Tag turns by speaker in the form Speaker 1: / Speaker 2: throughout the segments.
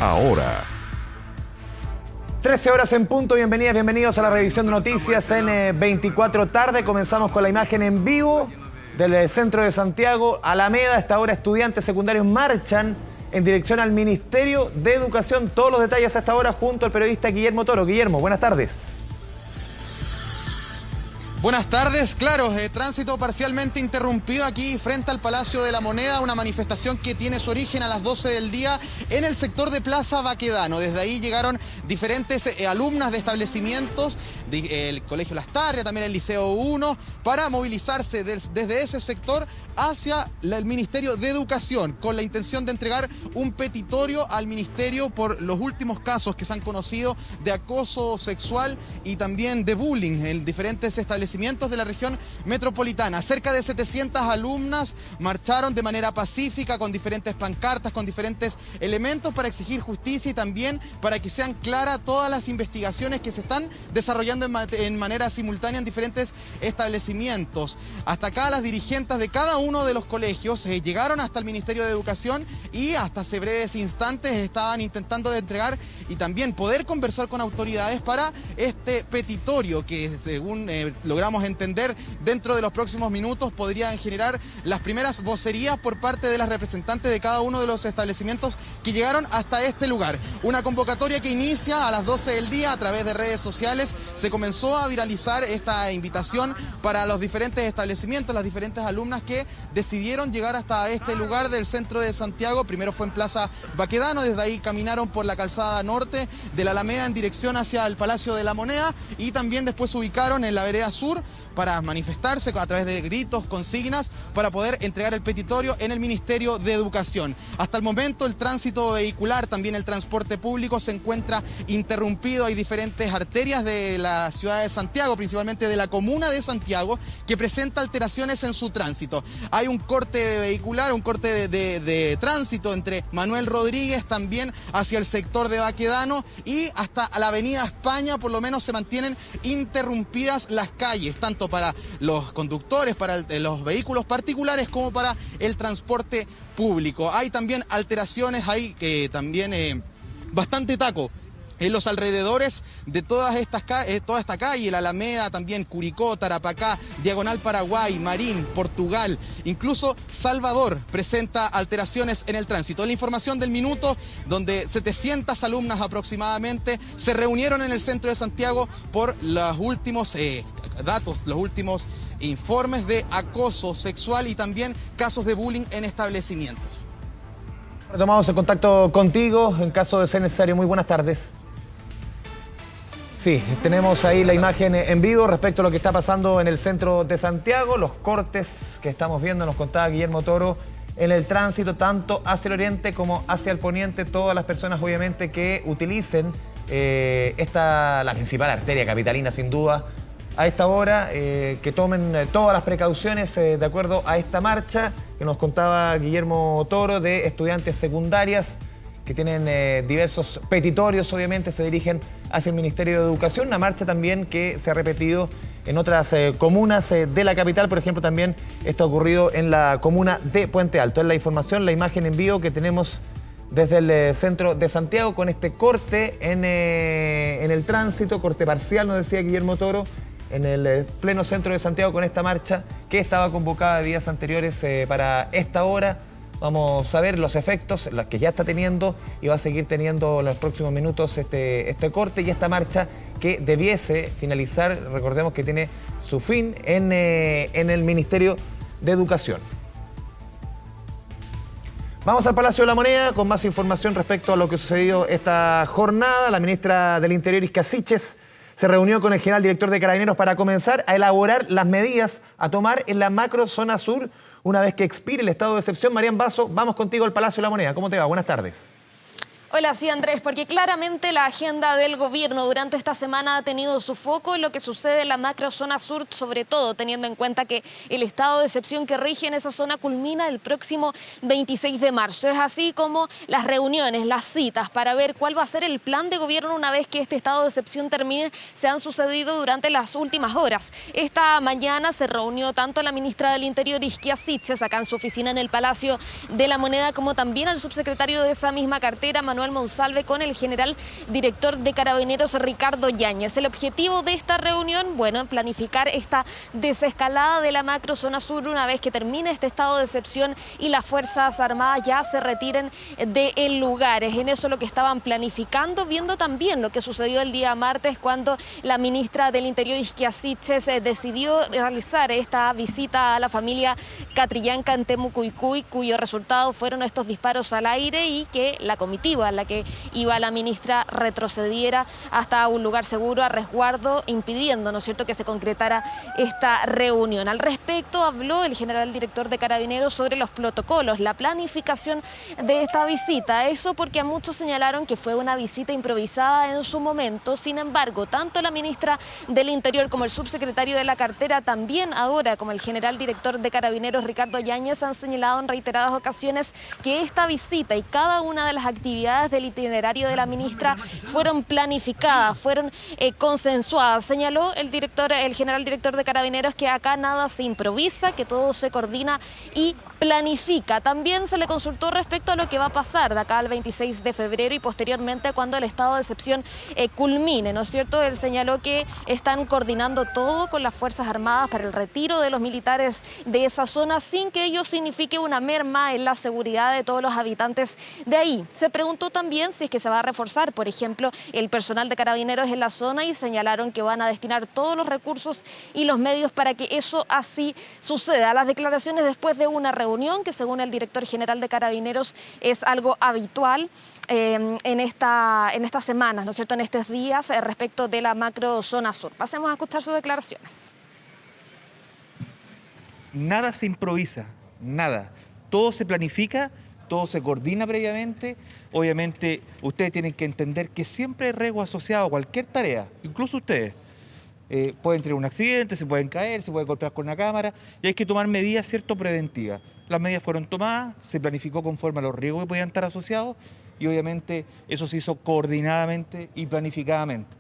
Speaker 1: ahora.
Speaker 2: 13 horas en punto, bienvenidos a la revisión de noticias en 24 tarde. Comenzamos con la imagen en vivo del centro de Santiago, Alameda. A esta hora estudiantes secundarios marchan en dirección al Ministerio de Educación. Todos los detalles a esta hora junto al periodista Guillermo Toro. Guillermo, buenas tardes.
Speaker 3: Buenas tardes, claro, tránsito parcialmente interrumpido aquí frente al Palacio de la Moneda, una manifestación que tiene su origen a las 12 del día en el sector de Plaza Baquedano. Desde ahí llegaron diferentes alumnas de establecimientos, el Colegio Las Tarrias, también el Liceo 1, para movilizarse desde ese sector hacia el Ministerio de Educación, con la intención de entregar un petitorio al Ministerio por los últimos casos que se han conocido de acoso sexual y también de bullying en diferentes establecimientos de la región metropolitana. Cerca de 700 alumnas marcharon de manera pacífica con diferentes pancartas, con diferentes elementos para exigir justicia y también para que sean claras todas las investigaciones que se están desarrollando en manera simultánea en diferentes establecimientos. Hasta acá las dirigentes de cada uno de los colegios llegaron hasta el Ministerio de Educación y hasta hace breves instantes estaban intentando de entregar y también poder conversar con autoridades para este petitorio que, según logramos entender, dentro de los próximos minutos podrían generar las primeras vocerías por parte de las representantes de cada uno de los establecimientos que llegaron hasta este lugar. Una convocatoria que inicia a las 12 del día a través de redes sociales. Se comenzó a viralizar esta invitación para los diferentes establecimientos, las diferentes alumnas que decidieron llegar hasta este lugar del centro de Santiago. Primero fue en Plaza Baquedano, desde ahí caminaron por la calzada norte de la Alameda en dirección hacia el Palacio de la Moneda y también después se ubicaron en la vereda sur para manifestarse a través de gritos, consignas, para poder entregar el petitorio en el Ministerio de Educación. Hasta el momento el tránsito vehicular, también el transporte público se encuentra interrumpido. Hay diferentes arterias de la ciudad de Santiago, principalmente de la comuna de Santiago, que presenta alteraciones en su tránsito. Hay un corte vehicular, un corte de tránsito entre Manuel Rodríguez también hacia el sector de Baquedano y hasta la avenida España. Por lo menos se mantienen interrumpidas las calles, tanto para los conductores, para los vehículos particulares, como para el transporte público. Hay también alteraciones, hay también bastante taco en los alrededores de toda esta calle, la Alameda, también Curicó, Tarapacá, Diagonal Paraguay, Marín, Portugal, incluso Salvador presenta alteraciones en el tránsito. La información del minuto, donde 700 alumnas aproximadamente se reunieron en el centro de Santiago por los últimos datos, los últimos informes de acoso sexual y también casos de bullying en establecimientos.
Speaker 2: Retomamos el contacto contigo en caso de ser necesario. Muy buenas tardes. Sí, tenemos ahí la imagen en vivo respecto a lo que está pasando en el centro de Santiago, los cortes que estamos viendo, nos contaba Guillermo Toro, en el tránsito tanto hacia el oriente como hacia el poniente. Todas las personas obviamente que utilicen la principal arteria capitalina sin duda a esta hora, que tomen todas las precauciones de acuerdo a esta marcha que nos contaba Guillermo Toro de estudiantes secundarias que tienen diversos petitorios, obviamente se dirigen hacia el Ministerio de Educación. Una marcha también que se ha repetido en otras comunas de la capital. Por ejemplo, también esto ha ocurrido en la comuna de Puente Alto. Es la información, la imagen en vivo que tenemos desde el centro de Santiago con este corte en el tránsito, corte parcial, nos decía Guillermo Toro, en el pleno centro de Santiago con esta marcha que estaba convocada días anteriores para esta hora. Vamos a ver los efectos, los que ya está teniendo y va a seguir teniendo en los próximos minutos este corte y esta marcha que debiese finalizar, recordemos que tiene su fin en el Ministerio de Educación. Vamos al Palacio de la Moneda con más información respecto a lo que sucedió esta jornada. La ministra del Interior, Isquia Siches, se reunió con el general director de Carabineros para comenzar a elaborar las medidas a tomar en la macro zona sur una vez que expire el estado de excepción. Marian Basso, vamos contigo al Palacio de la Moneda. ¿Cómo te va? Buenas tardes.
Speaker 4: Hola, sí, Andrés, porque claramente la agenda del gobierno durante esta semana ha tenido su foco en lo que sucede en la macrozona sur, sobre todo teniendo en cuenta que el estado de excepción que rige en esa zona culmina el próximo 26 de marzo. Es así como las reuniones, las citas para ver cuál va a ser el plan de gobierno una vez que este estado de excepción termine se han sucedido durante las últimas horas. Esta mañana se reunió tanto la ministra del Interior, Isquia Siches, acá en su oficina en el Palacio de la Moneda, como también al subsecretario de esa misma cartera, Manuel Manuel Monsalve con el general director de Carabineros Ricardo Yáñez. El objetivo de esta reunión, bueno, planificar esta desescalada de la macrozona sur una vez que termine este estado de excepción y las Fuerzas Armadas ya se retiren del lugar. Es en eso lo que estaban planificando, viendo también lo que sucedió el día martes cuando la ministra del Interior, Isquia Siches, decidió realizar esta visita a la familia Catrillanca en Temucuicui, cuyo resultado fueron estos disparos al aire y que la comitiva a la que iba la ministra retrocediera hasta un lugar seguro a resguardo, impidiendo, ¿no es cierto?, que se concretara esta reunión. Al respecto habló el general director de Carabineros sobre los protocolos, la planificación de esta visita. Eso porque a muchos señalaron que fue una visita improvisada en su momento. Sin embargo, tanto la ministra del Interior como el subsecretario de la cartera, también ahora como el general director de Carabineros Ricardo Yáñez, han señalado en reiteradas ocasiones que esta visita y cada una de las actividades del itinerario de la ministra fueron planificadas, fueron consensuadas. Señaló el general director de Carabineros que acá nada se improvisa, que todo se coordina y planifica. También se le consultó respecto a lo que va a pasar de acá al 26 de febrero y posteriormente cuando el estado de excepción culmine, ¿no es cierto? Él señaló que están coordinando todo con las Fuerzas Armadas para el retiro de los militares de esa zona sin que ello signifique una merma en la seguridad de todos los habitantes de ahí. Se preguntó también si es que se va a reforzar, por ejemplo, el personal de Carabineros en la zona y señalaron que van a destinar todos los recursos y los medios para que eso así suceda. Las declaraciones después de una reunión que según el director general de Carabineros es algo habitual en estas semanas, ¿no es cierto?, en estos días respecto de la macrozona sur. Pasemos a escuchar sus declaraciones.
Speaker 1: Nada se improvisa, nada. Todo se planifica, todo se coordina previamente. Obviamente ustedes tienen que entender que siempre hay riesgo asociado a cualquier tarea, incluso ustedes. Pueden tener un accidente, se pueden caer, se pueden golpear con una cámara y hay que tomar medidas, ¿cierto?, preventivas. Las medidas fueron tomadas, se planificó conforme a los riesgos que podían estar asociados y obviamente eso se hizo coordinadamente y planificadamente.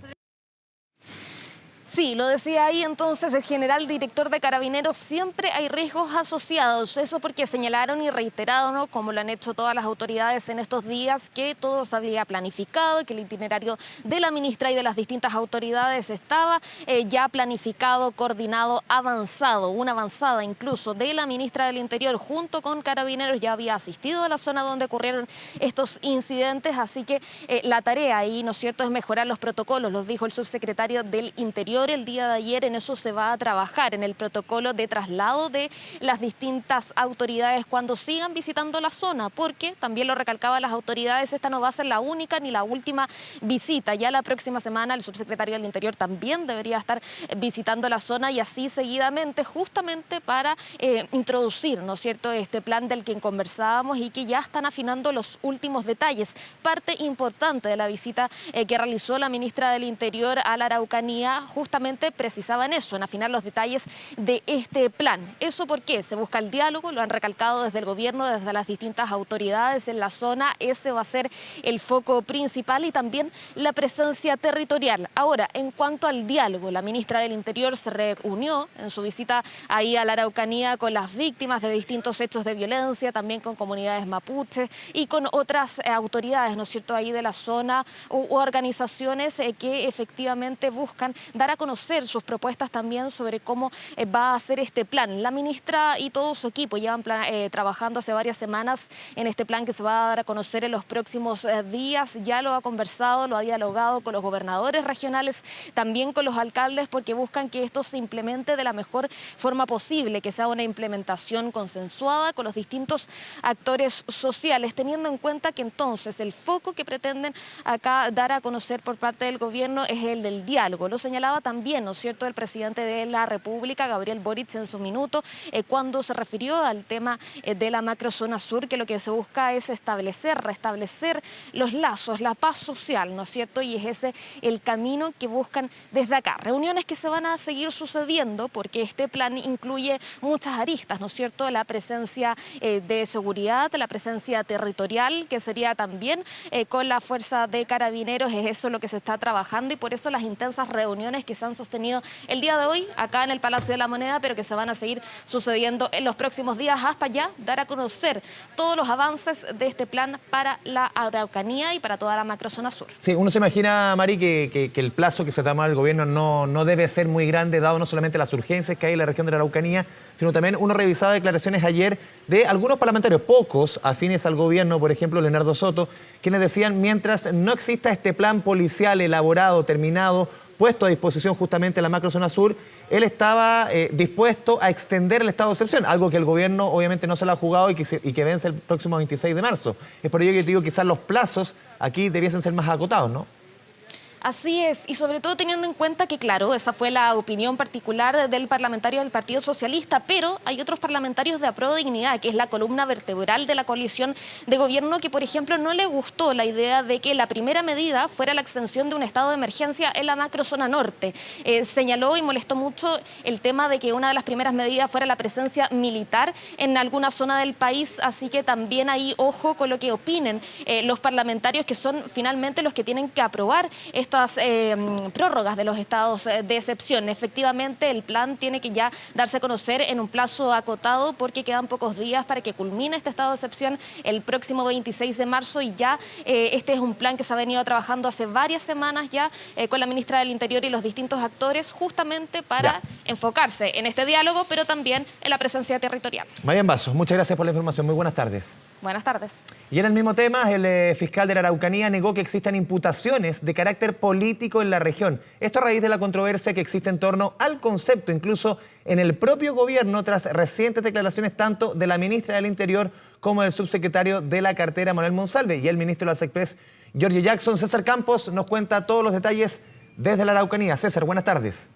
Speaker 4: Sí, lo decía ahí entonces el general director de Carabineros, siempre hay riesgos asociados, eso porque señalaron y reiteraron, ¿no?, como lo han hecho todas las autoridades en estos días, que todo se había planificado, que el itinerario de la ministra y de las distintas autoridades estaba ya planificado, coordinado, avanzado, una avanzada incluso de la ministra del Interior junto con Carabineros ya había asistido a la zona donde ocurrieron estos incidentes, así que la tarea ahí, ¿no es cierto?, es mejorar los protocolos, los dijo el subsecretario del Interior el día de ayer. En eso se va a trabajar, en el protocolo de traslado de las distintas autoridades cuando sigan visitando la zona, porque también lo recalcaban las autoridades, esta no va a ser la única ni la última visita. Ya la próxima semana el subsecretario del Interior también debería estar visitando la zona y así seguidamente, justamente para introducir, ¿no es cierto?, este plan del que conversábamos y que ya están afinando los últimos detalles. Parte importante de la visita que realizó la ministra del Interior a la Araucanía justamente precisaba en eso, en afinar los detalles de este plan. ¿Eso por qué? Se busca el diálogo, lo han recalcado desde el gobierno, desde las distintas autoridades en la zona. Ese va a ser el foco principal y también la presencia territorial. Ahora, en cuanto al diálogo, la ministra del Interior se reunió en su visita ahí a la Araucanía con las víctimas de distintos hechos de violencia, también con comunidades mapuches y con otras autoridades, ¿no es cierto?, ahí de la zona u organizaciones que efectivamente buscan dar a conocer sus propuestas también sobre cómo va a ser este plan. La ministra y todo su equipo llevan trabajando hace varias semanas en este plan que se va a dar a conocer en los próximos días. Ya lo ha conversado, lo ha dialogado con los gobernadores regionales, también con los alcaldes, porque buscan que esto se implemente de la mejor forma posible, que sea una implementación consensuada con los distintos actores sociales, teniendo en cuenta que entonces el foco que pretenden acá dar a conocer por parte del gobierno es el del diálogo. Lo señalaba también, ¿no es cierto?, el presidente de la República, Gabriel Boric, en su minuto, cuando se refirió al tema de la macrozona sur, que lo que se busca es restablecer los lazos, la paz social, ¿no es cierto?, y es ese el camino que buscan desde acá. Reuniones que se van a seguir sucediendo porque este plan incluye muchas aristas, ¿no es cierto?, la presencia de seguridad, la presencia territorial, que sería también con la fuerza de Carabineros, es eso lo que se está trabajando y por eso las intensas reuniones que se han sostenido el día de hoy acá en el Palacio de la Moneda, pero que se van a seguir sucediendo en los próximos días hasta ya dar a conocer todos los avances de este plan para la Araucanía y para toda la macrozona sur.
Speaker 2: Sí, uno se imagina, Mari, que el plazo que se toma el gobierno no debe ser muy grande, dado no solamente las urgencias que hay en la región de la Araucanía, sino también uno revisaba declaraciones ayer de algunos parlamentarios, pocos afines al gobierno, por ejemplo, Leonardo Soto, quienes decían, mientras no exista este plan policial elaborado, terminado, puesto a disposición justamente en la macrozona sur, él estaba dispuesto a extender el estado de excepción, algo que el gobierno obviamente no se lo ha jugado y que vence el próximo 26 de marzo. Es por ello que digo, quizás los plazos aquí debiesen ser más acotados, ¿no?
Speaker 4: Así es, y sobre todo teniendo en cuenta que, claro, esa fue la opinión particular del parlamentario del Partido Socialista, pero hay otros parlamentarios de Apruebo Dignidad, que es la columna vertebral de la coalición de gobierno, que, por ejemplo, no le gustó la idea de que la primera medida fuera la extensión de un estado de emergencia en la macrozona norte. Señaló y molestó mucho el tema de que una de las primeras medidas fuera la presencia militar en alguna zona del país, así que también ahí ojo con lo que opinen los parlamentarios, que son finalmente los que tienen que aprobar estas prórrogas de los estados de excepción. Efectivamente, el plan tiene que ya darse a conocer en un plazo acotado porque quedan pocos días para que culmine este estado de excepción el próximo 26 de marzo y ya este es un plan que se ha venido trabajando hace varias semanas ya con la ministra del Interior y los distintos actores justamente para enfocarse en este diálogo, pero también en la presencia territorial.
Speaker 2: Marian Basso, muchas gracias por la información. Muy buenas tardes.
Speaker 4: Buenas tardes.
Speaker 2: Y en el mismo tema, el fiscal de la Araucanía negó que existan imputaciones de carácter político en la región. Esto a raíz de la controversia que existe en torno al concepto, incluso en el propio gobierno, tras recientes declaraciones tanto de la ministra del Interior como del subsecretario de la cartera, Manuel Monsalve, y el ministro de las Express, Giorgio Jackson. César Campos nos cuenta todos los detalles desde la Araucanía. César, buenas tardes.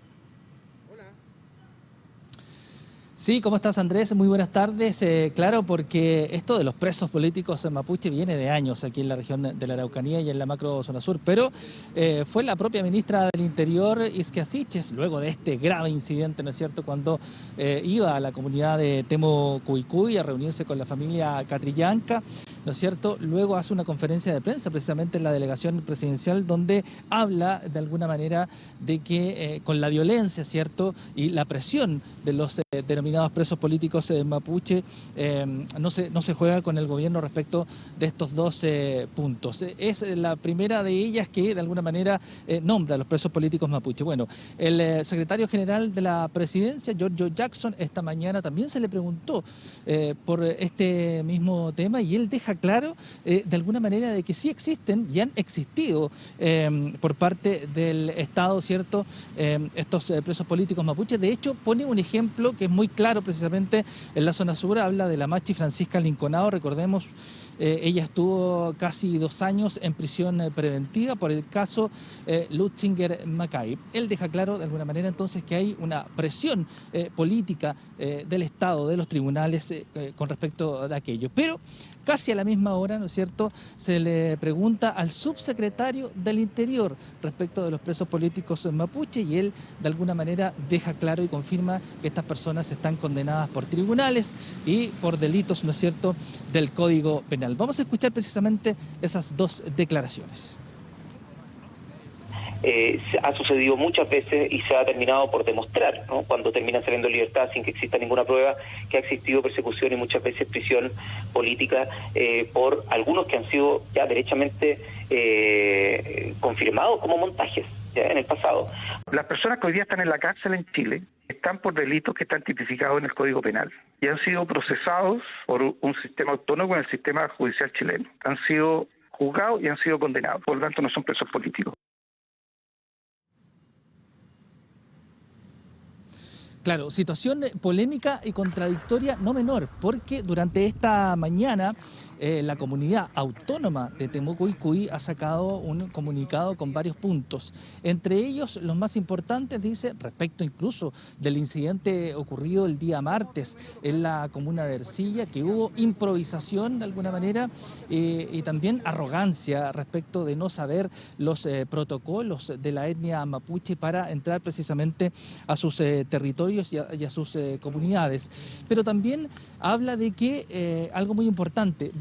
Speaker 5: Sí, ¿cómo estás, Andrés? Muy buenas tardes. Claro, porque esto de los presos políticos en mapuche viene de años aquí en la región de la Araucanía y en la macrozona sur, pero fue la propia ministra del Interior, Isquia Siches, luego de este grave incidente, ¿no es cierto?, cuando iba a la comunidad de Temo Cuycuy a reunirse con la familia Catrillanca, ¿no es cierto?, luego hace una conferencia de prensa precisamente en la delegación presidencial donde habla de alguna manera de que con la violencia, ¿cierto?, y la presión de los denominados presos políticos mapuche, no se juega con el gobierno respecto de estos dos puntos. Es la primera de ellas que de alguna manera nombra a los presos políticos mapuche. Bueno, el secretario general de la presidencia, Giorgio Jackson, esta mañana también se le preguntó por este mismo tema y él deja claro de alguna manera de que sí existen y han existido por parte del Estado, ¿cierto?, estos presos políticos mapuche. De hecho, pone un ejemplo que es muy claro precisamente en la zona sur, habla de la machi Francisca Linconao, recordemos, ella estuvo casi 2 años en prisión preventiva por el caso Lutzinger Macay. Él deja claro de alguna manera entonces que hay una presión política del Estado, de los tribunales con respecto de aquello. Pero casi a la misma hora, ¿no es cierto?, se le pregunta al subsecretario del Interior respecto de los presos políticos mapuche y él de alguna manera deja claro y confirma que estas personas están condenadas por tribunales y por delitos, ¿no es cierto?, del Código Penal. Vamos a escuchar precisamente esas dos declaraciones.
Speaker 6: Ha sucedido muchas veces y se ha terminado por demostrar, ¿no?, cuando terminan saliendo en libertad sin que exista ninguna prueba, que ha existido persecución y muchas veces prisión política por algunos que han sido ya derechamente confirmados como montajes ya en el pasado.
Speaker 7: Las personas que hoy día están en la cárcel en Chile están por delitos que están tipificados en el Código Penal y han sido procesados por un sistema autónomo en el sistema judicial chileno. Han sido juzgados y han sido condenados, por lo tanto no son presos políticos.
Speaker 5: Claro, situación polémica y contradictoria no menor, porque durante esta mañana la comunidad autónoma de Temo Cuycuy ha sacado un comunicado con varios puntos. Entre ellos, los más importantes, dice, respecto incluso del incidente ocurrido el día martes en la comuna de Ercilla, que hubo improvisación de alguna manera y también arrogancia respecto de no saber los protocolos de la etnia mapuche para entrar precisamente a sus territorios territorios y a sus comunidades. Pero también habla de que, algo muy importante,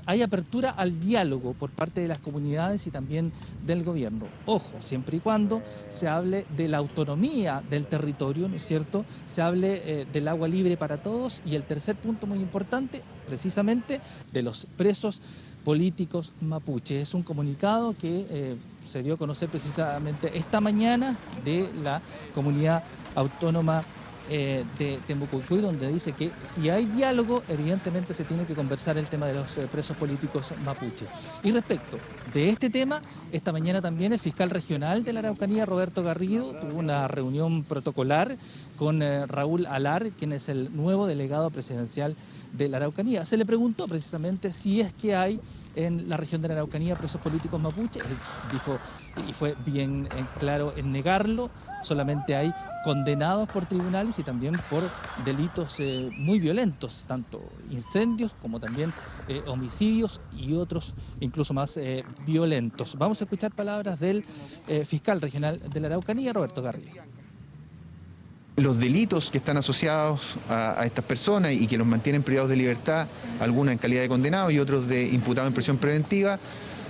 Speaker 5: hay apertura al diálogo por parte de las comunidades y también del gobierno. Ojo, siempre y cuando se hable de la autonomía del territorio, ¿no es cierto? Se hable del agua libre para todos, y el tercer punto muy importante, precisamente, de los presos políticos mapuches. Es un comunicado que se dio a conocer precisamente esta mañana de la comunidad autónoma de Tembucuicui, donde dice que si hay diálogo, evidentemente se tiene que conversar el tema de los presos políticos mapuche. Y respecto de este tema, esta mañana también el fiscal regional de la Araucanía, Roberto Garrido, tuvo una reunión protocolar con Raúl Alar, quien es el nuevo delegado presidencial de la Araucanía. Se le preguntó precisamente si es que hay en la región de la Araucanía presos políticos mapuche. Él dijo, y fue bien claro en negarlo, solamente hay condenados por tribunales y también por delitos muy violentos, tanto incendios como también homicidios y otros incluso más violentos. Vamos a escuchar palabras del fiscal regional de la Araucanía, Roberto Garrido.
Speaker 8: Los delitos que están asociados a estas personas y que los mantienen privados de libertad, algunos en calidad de condenados y otros de imputados en prisión preventiva,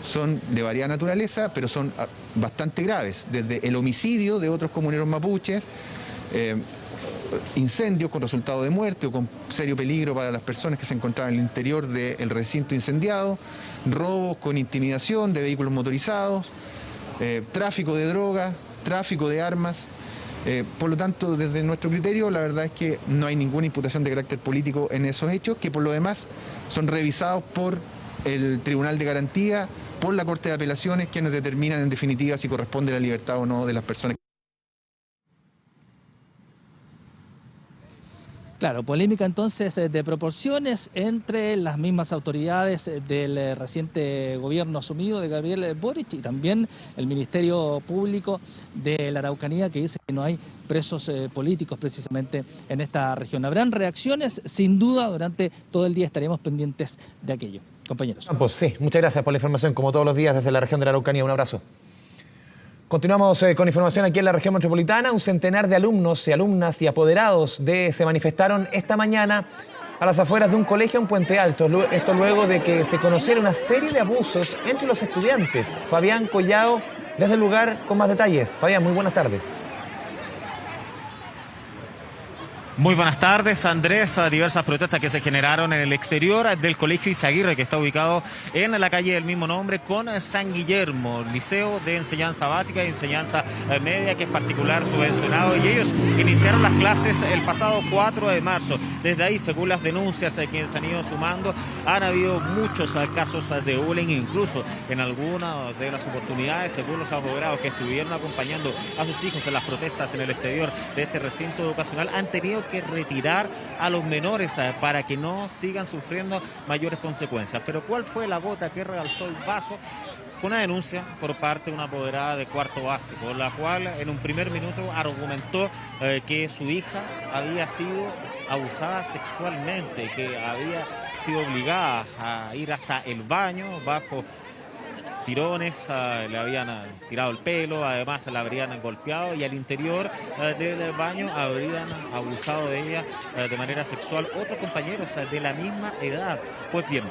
Speaker 8: son de variada naturaleza, pero son bastante graves, desde el homicidio de otros comuneros mapuches, incendios con resultado de muerte o con serio peligro para las personas que se encontraban en el interior del recinto incendiado, robos con intimidación de vehículos motorizados, tráfico de drogas, tráfico de armas. Por lo tanto, desde nuestro criterio, la verdad es que no hay ninguna imputación de carácter político en esos hechos, que por lo demás son revisados por el Tribunal de Garantía, por la Corte de Apelaciones, quienes determinan en definitiva si corresponde la libertad o no de las personas.
Speaker 5: Claro, polémica entonces de proporciones entre las mismas autoridades del reciente gobierno asumido de Gabriel Boric y también el Ministerio Público de la Araucanía, que dice que no hay presos políticos precisamente en esta región. Habrán reacciones, sin duda, durante todo el día estaremos pendientes de aquello. Compañeros.
Speaker 2: Pues sí, muchas gracias por la información, como todos los días desde la región de la Araucanía. Un abrazo. Continuamos con información aquí en la región metropolitana. Un centenar de alumnos y alumnas y apoderados se manifestaron esta mañana a las afueras de un colegio en Puente Alto. Esto luego de que se conociera una serie de abusos entre los estudiantes. Fabián Collao, desde el lugar, con más detalles. Fabián, muy buenas tardes.
Speaker 9: Muy buenas tardes, Andrés. Diversas protestas que se generaron en el exterior del Colegio Izaguirre, que está ubicado en la calle del mismo nombre, con San Guillermo, liceo de enseñanza básica y enseñanza media, que es particular subvencionado, y ellos iniciaron las clases el pasado 4 de marzo. Desde ahí, según las denuncias que se han ido sumando, han habido muchos casos de bullying, incluso en algunas de las oportunidades, según los apoderados que estuvieron acompañando a sus hijos en las protestas en el exterior de este recinto educacional, han tenido que retirar a los menores para que no sigan sufriendo mayores consecuencias. Pero ¿cuál fue la gota que rebalsó el vaso? Fue una denuncia por parte de una apoderada de cuarto básico, la cual en un primer minuto argumentó que su hija había sido abusada sexualmente, que había sido obligada a ir hasta el baño bajo tirones, le habían tirado el pelo, además la habrían golpeado y al interior del baño habrían abusado de ella de manera sexual otros compañeros de la misma edad. Pues bien,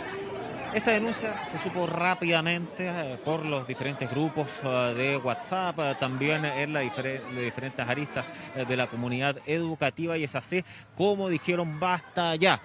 Speaker 9: esta denuncia se supo rápidamente por los diferentes grupos de WhatsApp, también en las diferentes aristas de la comunidad educativa, y es así como dijeron basta ya,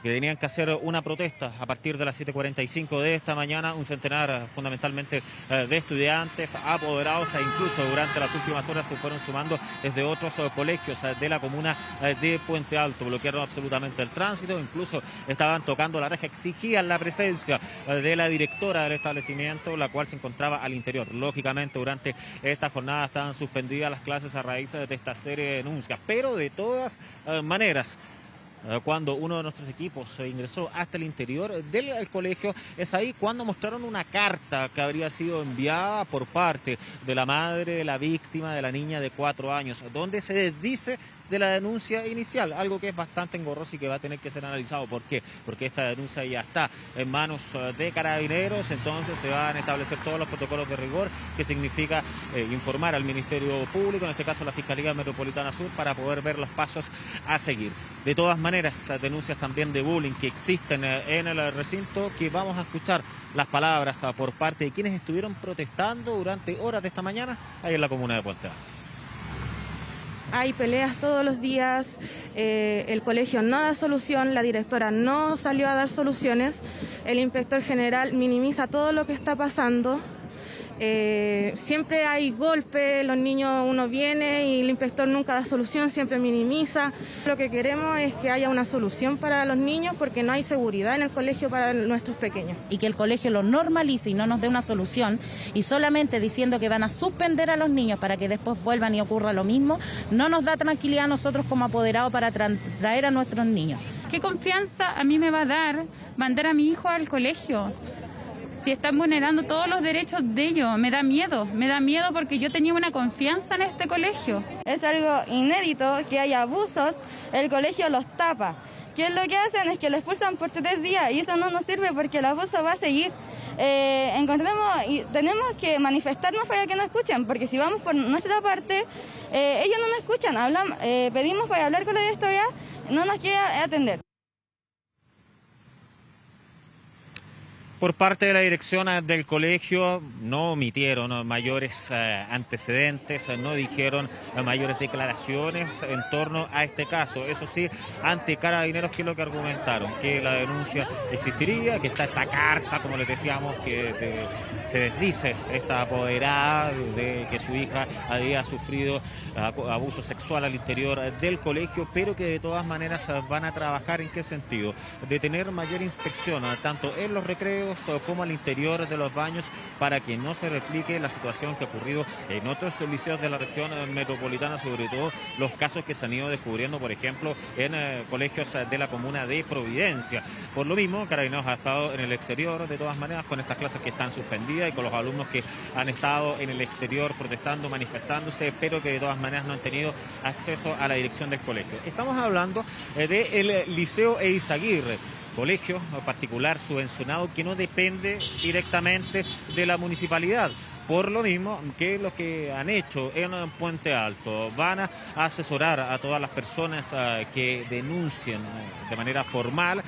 Speaker 9: que tenían que hacer una protesta a partir de las 7:45 de esta mañana. Un centenar fundamentalmente de estudiantes, apoderados, e incluso durante las últimas horas se fueron sumando desde otros colegios de la comuna de Puente Alto. Bloquearon absolutamente el tránsito, incluso estaban tocando la reja, exigían la presencia de la directora del establecimiento, la cual se encontraba al interior. Lógicamente, durante esta jornada estaban suspendidas las clases a raíz de esta serie de denuncias, pero de todas maneras, cuando uno de nuestros equipos ingresó hasta el interior del colegio, es ahí cuando mostraron una carta que habría sido enviada por parte de la madre de la víctima, de la niña de 4 años, donde se dice de la denuncia inicial, algo que es bastante engorroso y que va a tener que ser analizado. ¿Por qué? Porque esta denuncia ya está en manos de Carabineros, entonces se van a establecer todos los protocolos de rigor, que significa informar al Ministerio Público, en este caso la Fiscalía Metropolitana Sur, para poder ver los pasos a seguir. De todas maneras, denuncias también de bullying que existen en el recinto, que vamos a escuchar las palabras por parte de quienes estuvieron protestando durante horas de esta mañana ahí en la comuna de Puente Alto.
Speaker 10: Hay peleas todos los días, el colegio no da solución, la directora no salió a dar soluciones, el inspector general minimiza todo lo que está pasando. Siempre hay golpes, los niños, uno viene y el inspector nunca da solución, siempre minimiza. Lo que queremos es que haya una solución para los niños porque no hay seguridad en el colegio para nuestros pequeños.
Speaker 11: Y que el colegio lo normalice y no nos dé una solución, y solamente diciendo que van a suspender a los niños para que después vuelvan y ocurra lo mismo, no nos da tranquilidad a nosotros como apoderados para traer a nuestros niños.
Speaker 12: ¿Qué confianza a mí me va a dar mandar a mi hijo al colegio? Si están vulnerando todos los derechos de ellos, me da miedo porque yo tenía una confianza en este colegio.
Speaker 10: Es algo inédito que haya abusos, el colegio los tapa. ¿Qué es lo que hacen? Es que lo expulsan por 3 días y eso no nos sirve porque el abuso va a seguir. Encontremos y tenemos que manifestarnos para que nos escuchen, porque si vamos por nuestra parte, ellos no nos escuchan. Pedimos para hablar con la directora, no nos quiere atender.
Speaker 9: Por parte de la dirección del colegio no omitieron mayores antecedentes, no dijeron mayores declaraciones en torno a este caso. Eso sí, ante Carabineros, ¿qué es lo que argumentaron? Que la denuncia existiría, que está esta carta, como les decíamos, que se desdice esta apoderada de que su hija había sufrido abuso sexual al interior del colegio, pero que de todas maneras van a trabajar ¿en qué sentido? De tener mayor inspección, tanto en los recreos como al interior de los baños, para que no se replique la situación que ha ocurrido en otros liceos de la región metropolitana, sobre todo los casos que se han ido descubriendo, por ejemplo, en colegios de la comuna de Providencia. Por lo mismo, Carabineros ha estado en el exterior, de todas maneras, con estas clases que están suspendidas y con los alumnos que han estado en el exterior protestando, manifestándose, pero que de todas maneras no han tenido acceso a la dirección del colegio. Estamos hablando del Liceo Eizaguirre, colegio particular subvencionado que no depende directamente de la municipalidad. Por lo mismo que lo que han hecho en Puente Alto, van a asesorar a todas las personas que denuncien de manera formal.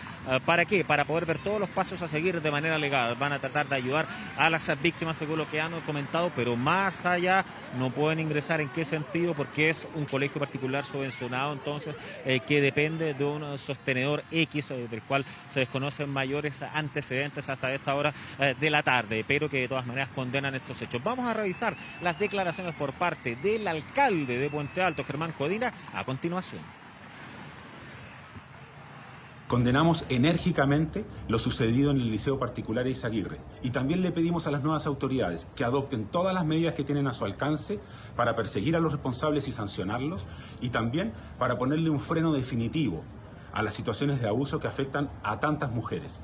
Speaker 9: ¿Para qué? Para poder ver todos los pasos a seguir de manera legal. Van a tratar de ayudar a las víctimas, según lo que han comentado, pero más allá no pueden ingresar. ¿En qué sentido? Porque es un colegio particular subvencionado, entonces que depende de un sostenedor X, del cual se desconocen mayores antecedentes hasta esta hora de la tarde, pero que de todas maneras condenan estos hechos. Vamos a revisar las declaraciones por parte del alcalde de Puente Alto, Germán Codina, a continuación.
Speaker 13: Condenamos enérgicamente lo sucedido en el Liceo Particular Eizaguirre y también le pedimos a las nuevas autoridades que adopten todas las medidas que tienen a su alcance para perseguir a los responsables y sancionarlos, y también para ponerle un freno definitivo a las situaciones de abuso que afectan a tantas mujeres.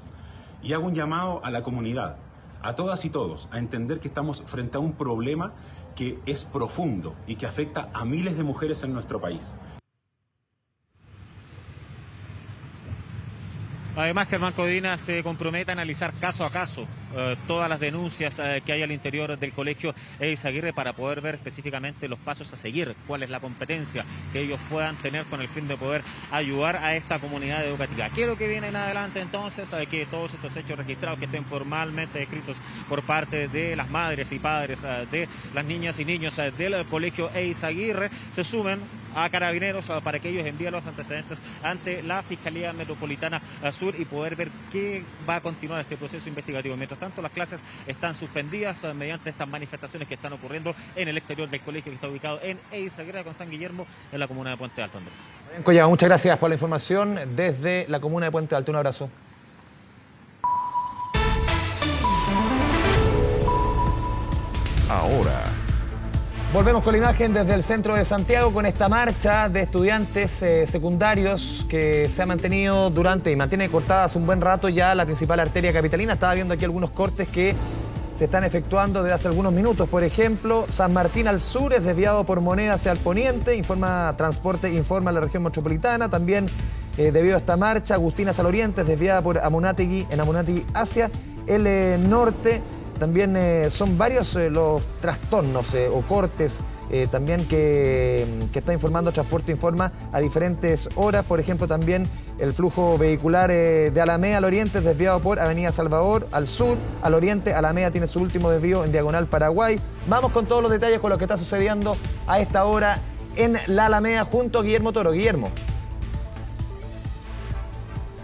Speaker 13: Y hago un llamado a la comunidad, a todas y todos, a entender que estamos frente a un problema que es profundo y que afecta a miles de mujeres en nuestro país.
Speaker 9: Además, Germán Codina se compromete a analizar caso a caso todas las denuncias que hay al interior del colegio Eizaguirre para poder ver específicamente los pasos a seguir, cuál es la competencia que ellos puedan tener con el fin de poder ayudar a esta comunidad educativa. ¿Qué es lo que viene en adelante entonces? Que todos estos hechos registrados que estén formalmente escritos por parte de las madres y padres de las niñas y niños del colegio Eizaguirre se sumen a Carabineros para que ellos envíen los antecedentes ante la Fiscalía Metropolitana Sur y poder ver qué va a continuar este proceso investigativo. Mientras tanto, las clases están suspendidas mediante estas manifestaciones que están ocurriendo en el exterior del colegio, que está ubicado en Eizaguirre con San Guillermo, en la comuna de Puente Alto. Andrés.
Speaker 2: Collado, muchas gracias por la información desde la comuna de Puente Alto. Un abrazo.
Speaker 14: Ahora
Speaker 2: volvemos con la imagen desde el centro de Santiago con esta marcha de estudiantes secundarios que se ha mantenido durante y mantiene cortada hace un buen rato ya la principal arteria capitalina. Estaba viendo aquí algunos cortes que se están efectuando desde hace algunos minutos. Por ejemplo, San Martín al sur es desviado por Moneda hacia el poniente, Transporte informa la región metropolitana. También debido a esta marcha, Agustinas al oriente es desviada por Amunátegui hacia el norte. También son varios los trastornos o cortes también que está informando Transporte Informa a diferentes horas. Por ejemplo, también el flujo vehicular de Alameda al oriente es desviado por Avenida Salvador. Al sur, al oriente, Alameda tiene su último desvío en Diagonal Paraguay. Vamos con todos los detalles con lo que está sucediendo a esta hora en la Alameda junto a Guillermo Toro. Guillermo.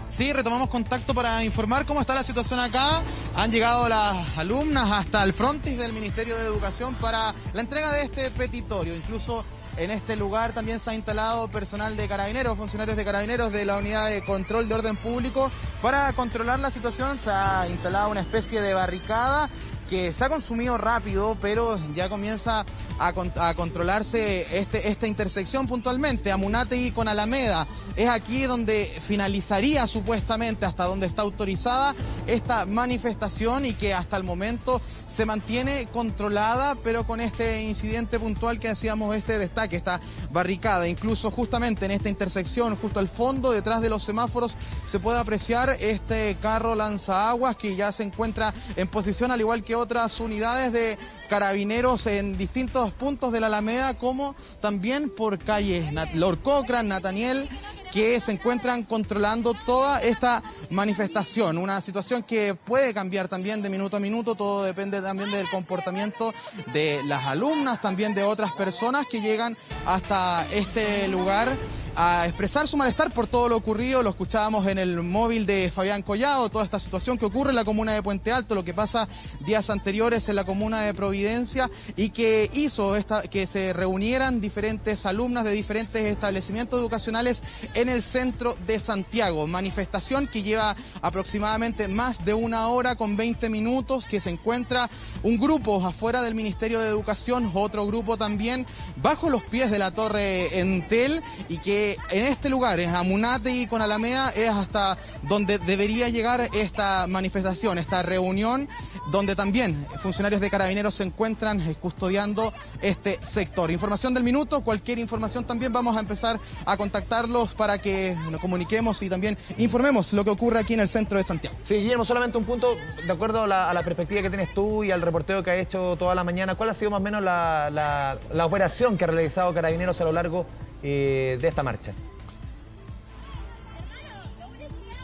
Speaker 3: Sí, retomamos contacto para informar cómo está la situación acá. Han llegado las alumnas hasta el frontis del Ministerio de Educación para la entrega de este petitorio. Incluso en este lugar también se ha instalado personal de Carabineros, funcionarios de Carabineros de la Unidad de Control de Orden Público. Para controlar la situación se ha instalado una especie de barricada que se ha consumido rápido, pero ya comienza a controlarse esta intersección puntualmente. Amunátegui con Alameda es aquí donde finalizaría supuestamente, hasta donde está autorizada esta manifestación, y que hasta el momento se mantiene controlada, pero con este incidente puntual que hacíamos, este destaque, esta barricada. Incluso justamente en esta intersección, justo al fondo, detrás de los semáforos, se puede apreciar este carro lanzaguas que ya se encuentra en posición, al igual que otras unidades de Carabineros en distintos puntos de la Alameda, como también por calles Lord Cochrane, Nataniel, que se encuentran controlando toda esta manifestación. Una situación que puede cambiar también de minuto a minuto, todo depende también del comportamiento de las alumnas, también de otras personas que llegan hasta este lugar a expresar su malestar por todo lo ocurrido. Lo escuchábamos en el móvil de Fabián Collado, toda esta situación que ocurre en la comuna de Puente Alto, lo que pasa días anteriores en la comuna de Providencia, y que hizo que se reunieran diferentes alumnas de diferentes establecimientos educacionales en el centro de Santiago. Manifestación que lleva aproximadamente más de 1 hora con 20 minutos, que se encuentra un grupo afuera del Ministerio de Educación, otro grupo también bajo los pies de la Torre Entel, y que en este lugar, en Amunátegui con Alameda, es hasta donde debería llegar esta manifestación, esta reunión, donde también funcionarios de Carabineros se encuentran custodiando este sector. Información del minuto, cualquier información también vamos a empezar a contactarlos para que nos comuniquemos y también informemos lo que ocurre aquí en el centro de Santiago.
Speaker 2: Sí, Guillermo, solamente un punto, de acuerdo a la perspectiva que tienes tú y al reporteo que ha hecho toda la mañana, ¿cuál ha sido más o menos la operación que ha realizado Carabineros a lo largo de esta marcha?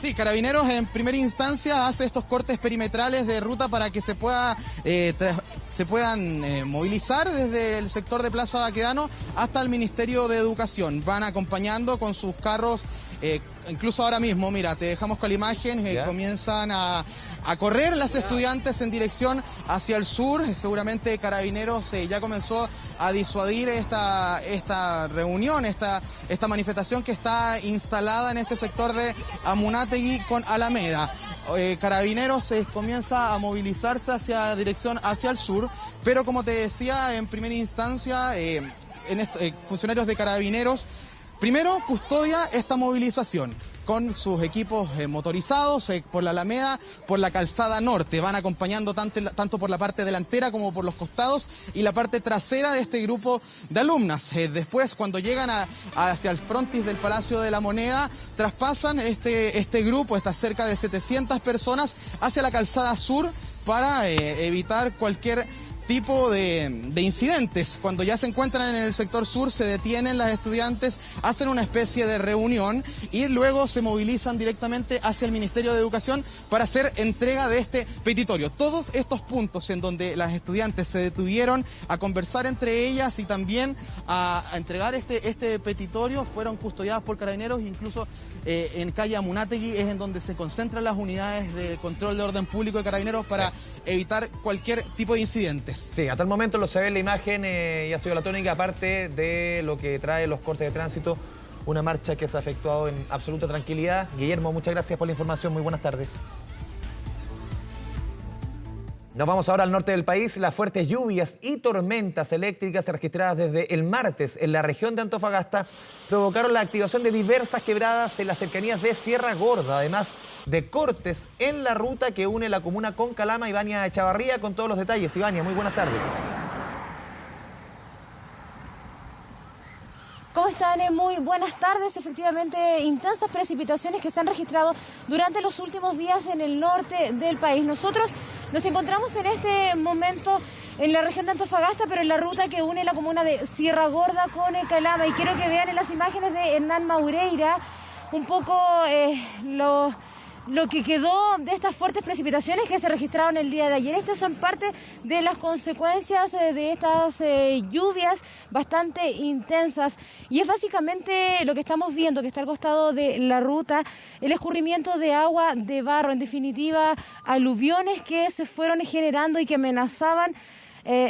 Speaker 3: Sí, Carabineros en primera instancia hace estos cortes perimetrales de ruta para que se puedan movilizar desde el sector de Plaza Baquedano hasta el Ministerio de Educación. Van acompañando con sus carros, incluso ahora mismo, mira, te dejamos con la imagen, comienzan a correr las estudiantes en dirección hacia el sur. Seguramente Carabineros ya comenzó a disuadir esta reunión, esta manifestación que está instalada en este sector de Amunátegui con Alameda. Carabineros comienza a movilizarse hacia el sur, pero como te decía, en primera instancia, funcionarios de Carabineros primero custodia esta movilización con sus equipos motorizados por la Alameda, por la calzada norte. Van acompañando tanto por la parte delantera como por los costados y la parte trasera de este grupo de alumnas. Después, cuando llegan hacia el frontis del Palacio de la Moneda, traspasan este grupo, estas cerca de 700 personas, hacia la calzada sur para evitar cualquier tipo de incidentes. Cuando ya se encuentran en el sector sur, se detienen las estudiantes, hacen una especie de reunión y luego se movilizan directamente hacia el Ministerio de Educación para hacer entrega de este petitorio. Todos estos puntos en donde las estudiantes se detuvieron a conversar entre ellas y también a entregar este petitorio fueron custodiados por Carabineros. Incluso en calle Amunátegui es en donde se concentran las unidades de control de orden público de Carabineros para evitar cualquier tipo de incidentes.
Speaker 2: Sí, hasta el momento lo se ve en la imagen y ha sido la tónica, aparte de lo que trae los cortes de tránsito, una marcha que se ha efectuado en absoluta tranquilidad. Guillermo, muchas gracias por la información, muy buenas tardes. Nos vamos ahora al norte del país. Las fuertes lluvias y tormentas eléctricas registradas desde el martes en la región de Antofagasta provocaron la activación de diversas quebradas en las cercanías de Sierra Gorda, además de cortes en la ruta que une la comuna con Calama. Ivania Echavarría con todos los detalles. Ivania, muy buenas tardes.
Speaker 14: ¿Cómo están? Muy buenas tardes. Efectivamente, intensas precipitaciones que se han registrado durante los últimos días en el norte del país. Nosotros nos encontramos en este momento en la región de Antofagasta, pero en la ruta que une la comuna de Sierra Gorda con Calama. Y quiero que vean en las imágenes de Hernán Maureira un poco lo que quedó de estas fuertes precipitaciones que se registraron el día de ayer. Estas son parte de las consecuencias de estas lluvias bastante intensas. Y es básicamente lo que estamos viendo, que está al costado de la ruta, el escurrimiento de agua, de barro, en definitiva, aluviones que se fueron generando y que amenazaban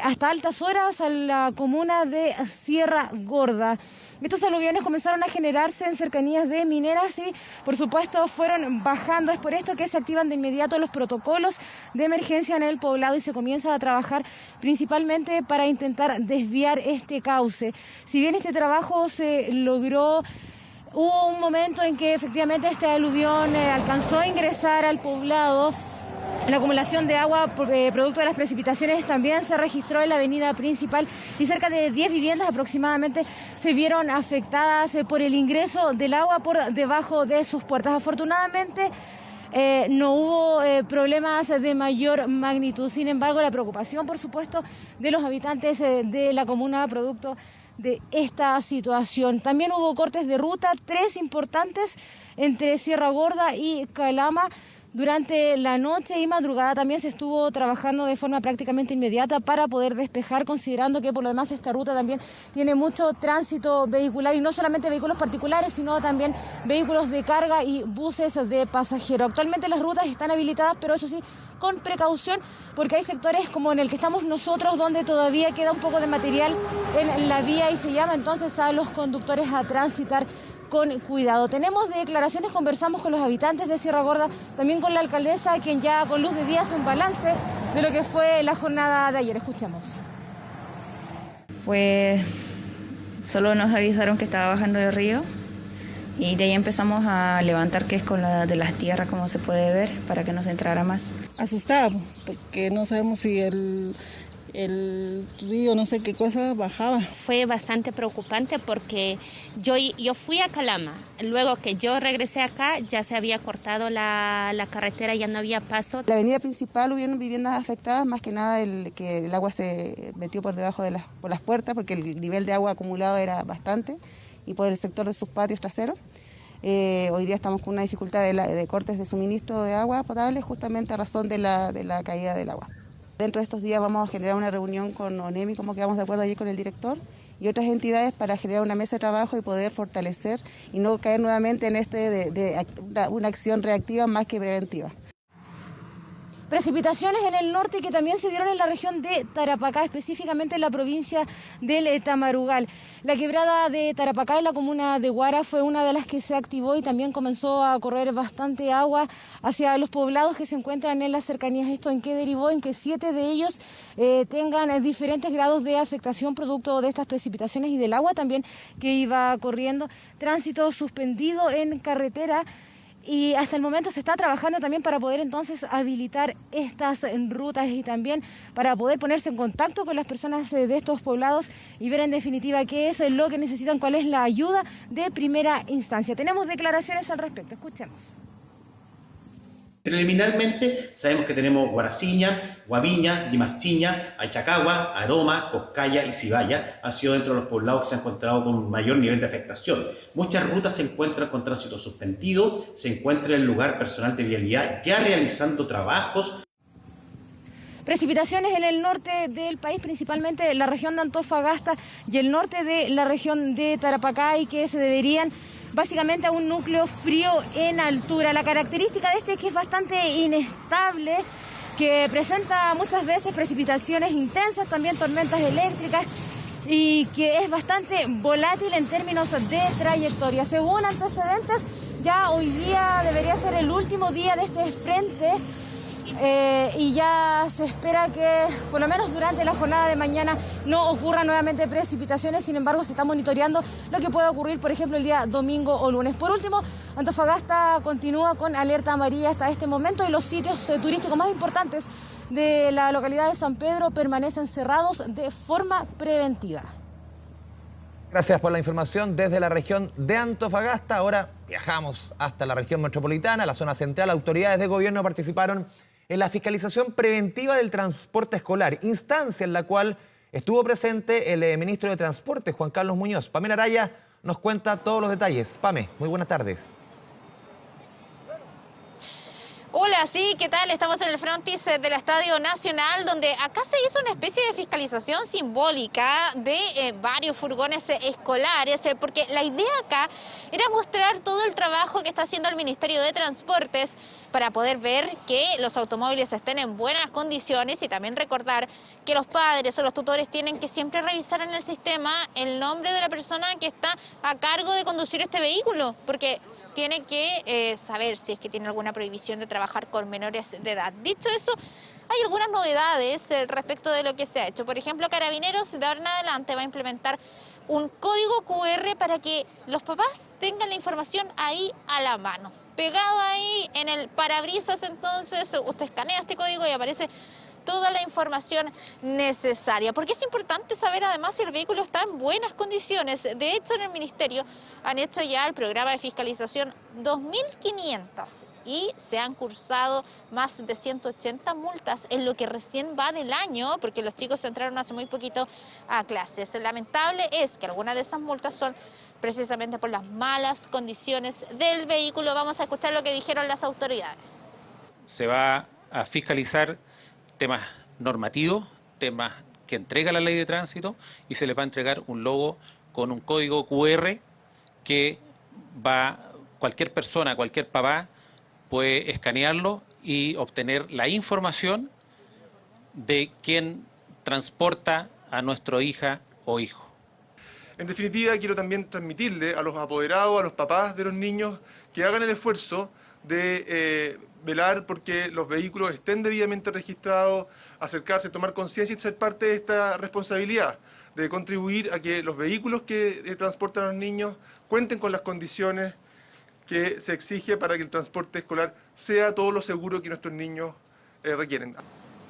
Speaker 14: hasta altas horas a la comuna de Sierra Gorda. Estos aluviones comenzaron a generarse en cercanías de mineras y, por supuesto, fueron bajando. Es por esto que se activan de inmediato los protocolos de emergencia en el poblado y se comienza a trabajar principalmente para intentar desviar este cauce. Si bien este trabajo se logró, hubo un momento en que efectivamente este aluvión alcanzó a ingresar al poblado. La acumulación de agua producto de las precipitaciones también se registró en la avenida principal y cerca de 10 viviendas aproximadamente se vieron afectadas por el ingreso del agua por debajo de sus puertas. Afortunadamente no hubo problemas de mayor magnitud. Sin embargo, la preocupación, por supuesto, de los habitantes de la comuna producto de esta situación. También hubo cortes de ruta, 3 importantes entre Sierra Gorda y Calama. Durante la noche y madrugada también se estuvo trabajando de forma prácticamente inmediata para poder despejar, considerando que por lo demás esta ruta también tiene mucho tránsito vehicular y no solamente vehículos particulares, sino también vehículos de carga y buses de pasajeros. Actualmente las rutas están habilitadas, pero eso sí, con precaución, porque hay sectores como en el que estamos nosotros donde todavía queda un poco de material en la vía y se llama entonces a los conductores a transitar con cuidado. Tenemos declaraciones, conversamos con los habitantes de Sierra Gorda, también con la alcaldesa, quien ya con luz de día hace un balance de lo que fue la jornada de ayer. Escuchemos.
Speaker 15: Pues solo nos avisaron que estaba bajando el río y de ahí empezamos a levantar, que es con la de las tierras, como se puede ver, para que no se entrara más.
Speaker 16: Asustada, porque no sabemos si el río, no sé qué cosa, bajaba.
Speaker 17: Fue bastante preocupante porque yo fui a Calama, luego que yo regresé acá ya se había cortado la carretera, ya no había paso.
Speaker 18: La avenida principal hubieron viviendas afectadas, más que nada que el agua se metió por debajo de por las puertas, porque el nivel de agua acumulado era bastante, y por el sector de sus patios traseros. Hoy día estamos con una dificultad de cortes de suministro de agua potable, justamente a razón de la caída del agua. Dentro de estos días vamos a generar una reunión con ONEMI, como quedamos de acuerdo ayer con el director, y otras entidades para generar una mesa de trabajo y poder fortalecer y no caer nuevamente en una acción reactiva más que preventiva.
Speaker 14: Precipitaciones en el norte que también se dieron en la región de Tarapacá, específicamente en la provincia del Tamarugal. La quebrada de Tarapacá en la comuna de Huara fue una de las que se activó y también comenzó a correr bastante agua hacia los poblados que se encuentran en las cercanías. ¿Esto en qué derivó? En que 7 de ellos tengan diferentes grados de afectación producto de estas precipitaciones y del agua también que iba corriendo. Tránsito suspendido en carretera. Y hasta el momento se está trabajando también para poder entonces habilitar estas rutas y también para poder ponerse en contacto con las personas de estos poblados y ver en definitiva qué es lo que necesitan, cuál es la ayuda de primera instancia. Tenemos declaraciones al respecto, escuchemos.
Speaker 19: Preliminarmente sabemos que tenemos Guaraciña, Guaviña, Limaciña, Achacagua, Aroma, Coscaya y Cibaya. Han sido dentro de los poblados que se han encontrado con mayor nivel de afectación. Muchas rutas se encuentran con tránsito suspendido, se encuentra el lugar personal de vialidad ya realizando trabajos.
Speaker 14: Precipitaciones en el norte del país, principalmente en la región de Antofagasta y el norte de la región de Tarapacá, y que se deberían básicamente a un núcleo frío en altura. La característica de este es que es bastante inestable, que presenta muchas veces precipitaciones intensas, también tormentas eléctricas, y que es bastante volátil en términos de trayectoria. Según antecedentes, ya hoy día debería ser el último día de este frente y ya se espera que por lo menos durante la jornada de mañana no ocurran nuevamente precipitaciones. Sin embargo, se está monitoreando lo que pueda ocurrir, por ejemplo, el día domingo o lunes. Por último, Antofagasta continúa con alerta amarilla hasta este momento y los sitios turísticos más importantes de la localidad de San Pedro permanecen cerrados de forma preventiva.
Speaker 2: Gracias por la información desde la región de Antofagasta. Ahora viajamos hasta la región metropolitana, la zona central. Autoridades de gobierno participaron en la fiscalización preventiva del transporte escolar, instancia en la cual estuvo presente el ministro de Transporte, Juan Carlos Muñoz. Pamela Araya nos cuenta todos los detalles. Pame, muy buenas tardes.
Speaker 20: Hola, sí, ¿qué tal? Estamos en el frontis del Estadio Nacional, donde acá se hizo una especie de fiscalización simbólica de varios furgones escolares, porque la idea acá era mostrar todo el trabajo que está haciendo el Ministerio de Transportes para poder ver que los automóviles estén en buenas condiciones y también recordar que los padres o los tutores tienen que siempre revisar en el sistema el nombre de la persona que está a cargo de conducir este vehículo, porque tiene que saber si es que tiene alguna prohibición de trabajar con menores de edad. Dicho eso, hay algunas novedades respecto de lo que se ha hecho. Por ejemplo, Carabineros de ahora en adelante va a implementar un código QR para que los papás tengan la información ahí a la mano. Pegado ahí en el parabrisas, entonces usted escanea este código y aparece toda la información necesaria, porque es importante saber además si el vehículo está en buenas condiciones. De hecho, en el Ministerio han hecho ya el programa de fiscalización 2.500 y se han cursado más de 180 multas en lo que recién va del año, porque los chicos entraron hace muy poquito a clases. Lamentable es que algunas de esas multas son precisamente por las malas condiciones del vehículo. Vamos a escuchar lo que dijeron las autoridades.
Speaker 21: Se va a fiscalizar temas normativos, temas que entrega la ley de tránsito, y se les va a entregar un logo con un código QR que cualquier persona, cualquier papá puede escanearlo y obtener la información de quién transporta a nuestra hija o hijo.
Speaker 22: En definitiva, quiero también transmitirle a los apoderados, a los papás de los niños, que hagan el esfuerzo de velar porque los vehículos estén debidamente registrados, acercarse, tomar conciencia y ser parte de esta responsabilidad, de contribuir a que los vehículos que transportan a los niños cuenten con las condiciones que se exige para que el transporte escolar sea todo lo seguro que nuestros niños requieren.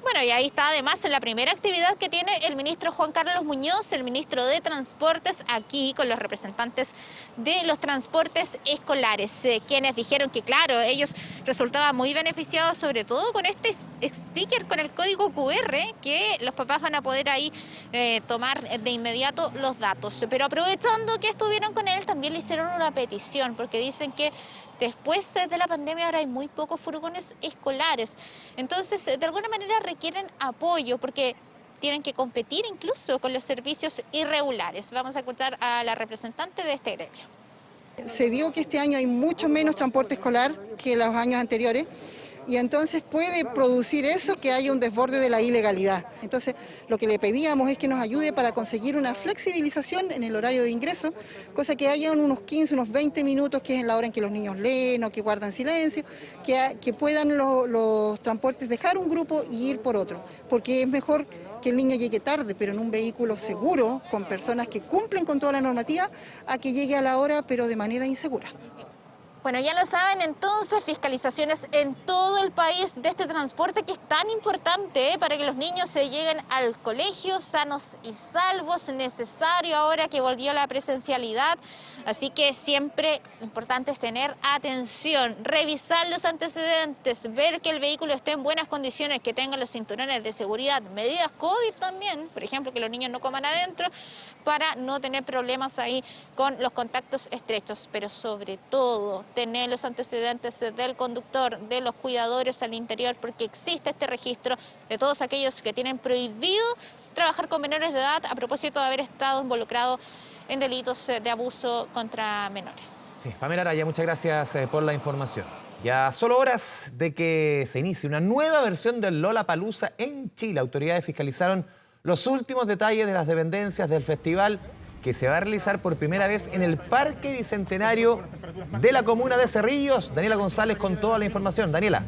Speaker 20: Bueno, y ahí está además la primera actividad que tiene el ministro Juan Carlos Muñoz, el ministro de Transportes, aquí con los representantes de los transportes escolares, quienes dijeron que, claro, ellos resultaban muy beneficiados, sobre todo con este sticker, con el código QR, que los papás van a poder ahí tomar de inmediato los datos. Pero aprovechando que estuvieron con él, también le hicieron una petición, porque dicen que después de la pandemia ahora hay muy pocos furgones escolares. Entonces, de alguna manera requieren apoyo porque tienen que competir incluso con los servicios irregulares. Vamos a escuchar a la representante de este gremio.
Speaker 23: Se dio que este año hay mucho menos transporte escolar que los años anteriores, y entonces puede producir eso, que haya un desborde de la ilegalidad. Entonces, lo que le pedíamos es que nos ayude para conseguir una flexibilización en el horario de ingreso, cosa que haya unos 15, unos 20 minutos, que es en la hora en que los niños leen o que guardan silencio, que puedan los transportes dejar un grupo y ir por otro, porque es mejor que el niño llegue tarde, pero en un vehículo seguro, con personas que cumplen con toda la normativa, a que llegue a la hora, pero de manera insegura.
Speaker 20: Bueno, ya lo saben, entonces, fiscalizaciones en todo el país de este transporte que es tan importante para que los niños se lleguen al colegio sanos y salvos, necesario ahora que volvió la presencialidad. Así que siempre lo importante es tener atención, revisar los antecedentes, ver que el vehículo esté en buenas condiciones, que tenga los cinturones de seguridad, medidas COVID también, por ejemplo, que los niños no coman adentro, para no tener problemas ahí con los contactos estrechos, pero sobre todo tener los antecedentes del conductor, de los cuidadores al interior, porque existe este registro de todos aquellos que tienen prohibido trabajar con menores de edad a propósito de haber estado involucrado en delitos de abuso contra menores.
Speaker 2: Sí, Pamela Araya, muchas gracias por la información. Ya solo horas de que se inicie una nueva versión del Lollapalooza en Chile. Autoridades fiscalizaron los últimos detalles de las dependencias del festival, que se va a realizar por primera vez en el Parque Bicentenario de la comuna de Cerrillos. Daniela González con toda la información. Daniela.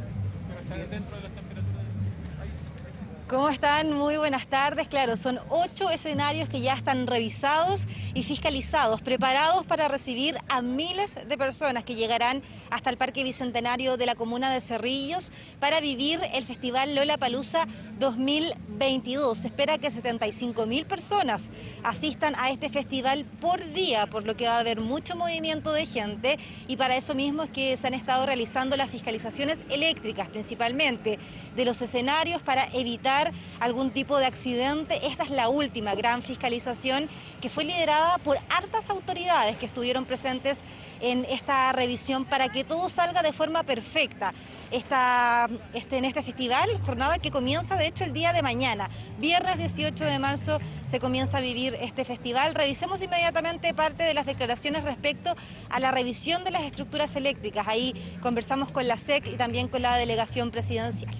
Speaker 1: ¿Cómo están? Muy buenas tardes. Claro, son 8 escenarios que ya están revisados y fiscalizados, preparados para recibir a miles de personas que llegarán hasta el Parque Bicentenario de la comuna de Cerrillos para vivir el Festival Lollapalooza 2022. Se espera que 75.000 personas asistan a este festival por día, por lo que va a haber mucho movimiento de gente, y para eso mismo es que se han estado realizando las fiscalizaciones eléctricas, principalmente de los escenarios, para evitar algún tipo de accidente. Esta es la última gran fiscalización que fue liderada por hartas autoridades que estuvieron presentes en esta revisión para que todo salga de forma perfecta. En este festival, jornada que comienza de hecho el día de mañana, viernes 18 de marzo se comienza a vivir este festival. Revisemos inmediatamente parte de las declaraciones respecto a la revisión de las estructuras eléctricas. Ahí conversamos con la SEC y también con la delegación presidencial.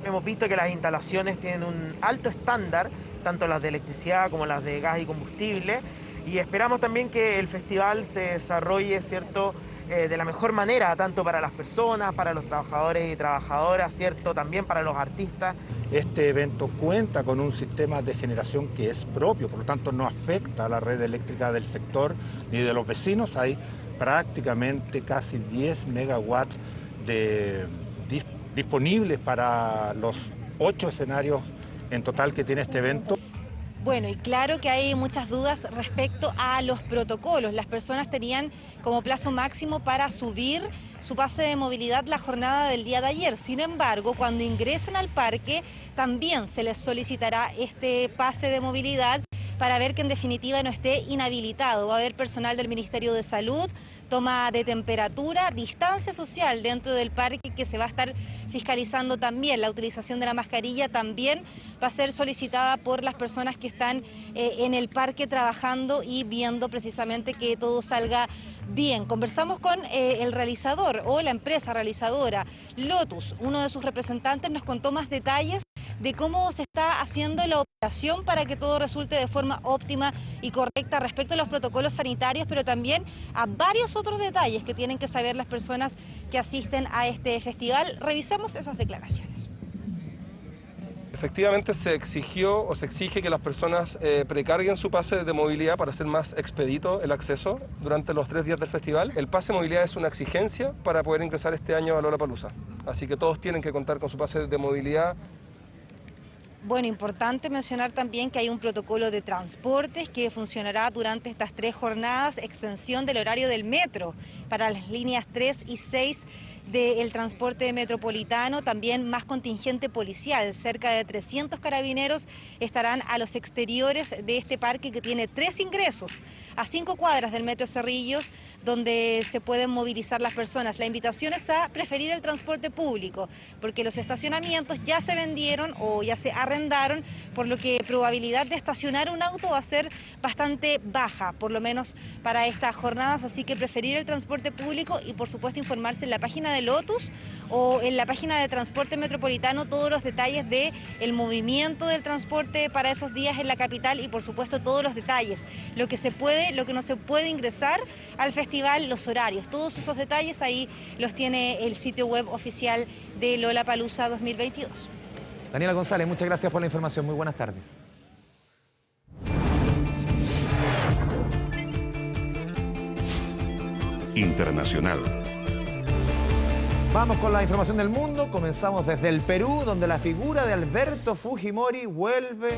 Speaker 4: Hemos visto que las instalaciones tienen un alto estándar, tanto las de electricidad como las de gas y combustible, y esperamos también que el festival se desarrolle, ¿cierto?, de la mejor manera, tanto para las personas, para los trabajadores y trabajadoras, ¿cierto?, también para los artistas.
Speaker 6: Este evento cuenta con un sistema de generación que es propio, por lo tanto no afecta a la red eléctrica del sector ni de los vecinos. Hay prácticamente casi 10 megawatts disponibles para los 8 escenarios en total que tiene este evento.
Speaker 1: Bueno, y claro que hay muchas dudas respecto a los protocolos. Las personas tenían como plazo máximo para subir su pase de movilidad la jornada del día de ayer. Sin embargo, cuando ingresen al parque, también se les solicitará este pase de movilidad para ver que en definitiva no esté inhabilitado. Va a haber personal del Ministerio de Salud, toma de temperatura, distancia social dentro del parque que se va a estar fiscalizando también. La utilización de la mascarilla también va a ser solicitada por las personas que están en el parque trabajando y viendo precisamente que todo salga bien. Conversamos con el realizador o la empresa realizadora, Lotus. Uno de sus representantes nos contó más detalles de cómo se está haciendo la operación para que todo resulte de forma óptima y correcta respecto a los protocolos sanitarios, pero también a varios otros detalles que tienen que saber las personas que asisten a este festival. Revisemos esas declaraciones.
Speaker 22: Efectivamente se exigió o se exige que las personas precarguen su pase de movilidad para hacer más expedito el acceso durante los 3 días del festival. El pase de movilidad es una exigencia para poder ingresar este año a Lollapalooza, así que todos tienen que contar con su pase de movilidad.
Speaker 1: Bueno, importante mencionar también que hay un protocolo de transportes que funcionará durante estas 3 jornadas, extensión del horario del metro para las líneas 3 y 6 del transporte metropolitano, también más contingente policial. Cerca de 300 carabineros estarán a los exteriores de este parque que tiene 3 ingresos a 5 cuadras del metro Cerrillos, donde se pueden movilizar las personas. La invitación es a preferir el transporte público, porque los estacionamientos ya se vendieron o ya se arrendaron, por lo que probabilidad de estacionar un auto va a ser bastante baja, por lo menos para estas jornadas, así que preferir el transporte público y por supuesto informarse en la página de Lotus o en la página de Transporte Metropolitano todos los detalles del movimiento del transporte para esos días en la capital y por supuesto todos los detalles, lo que se puede, lo que no se puede ingresar al festival, los horarios, todos esos detalles ahí los tiene el sitio web oficial de Lollapalooza 2022.
Speaker 2: Daniela González, muchas gracias por la información, muy buenas tardes.
Speaker 24: Internacional.
Speaker 2: Vamos con la información del mundo. Comenzamos desde el Perú, donde la figura de Alberto Fujimori vuelve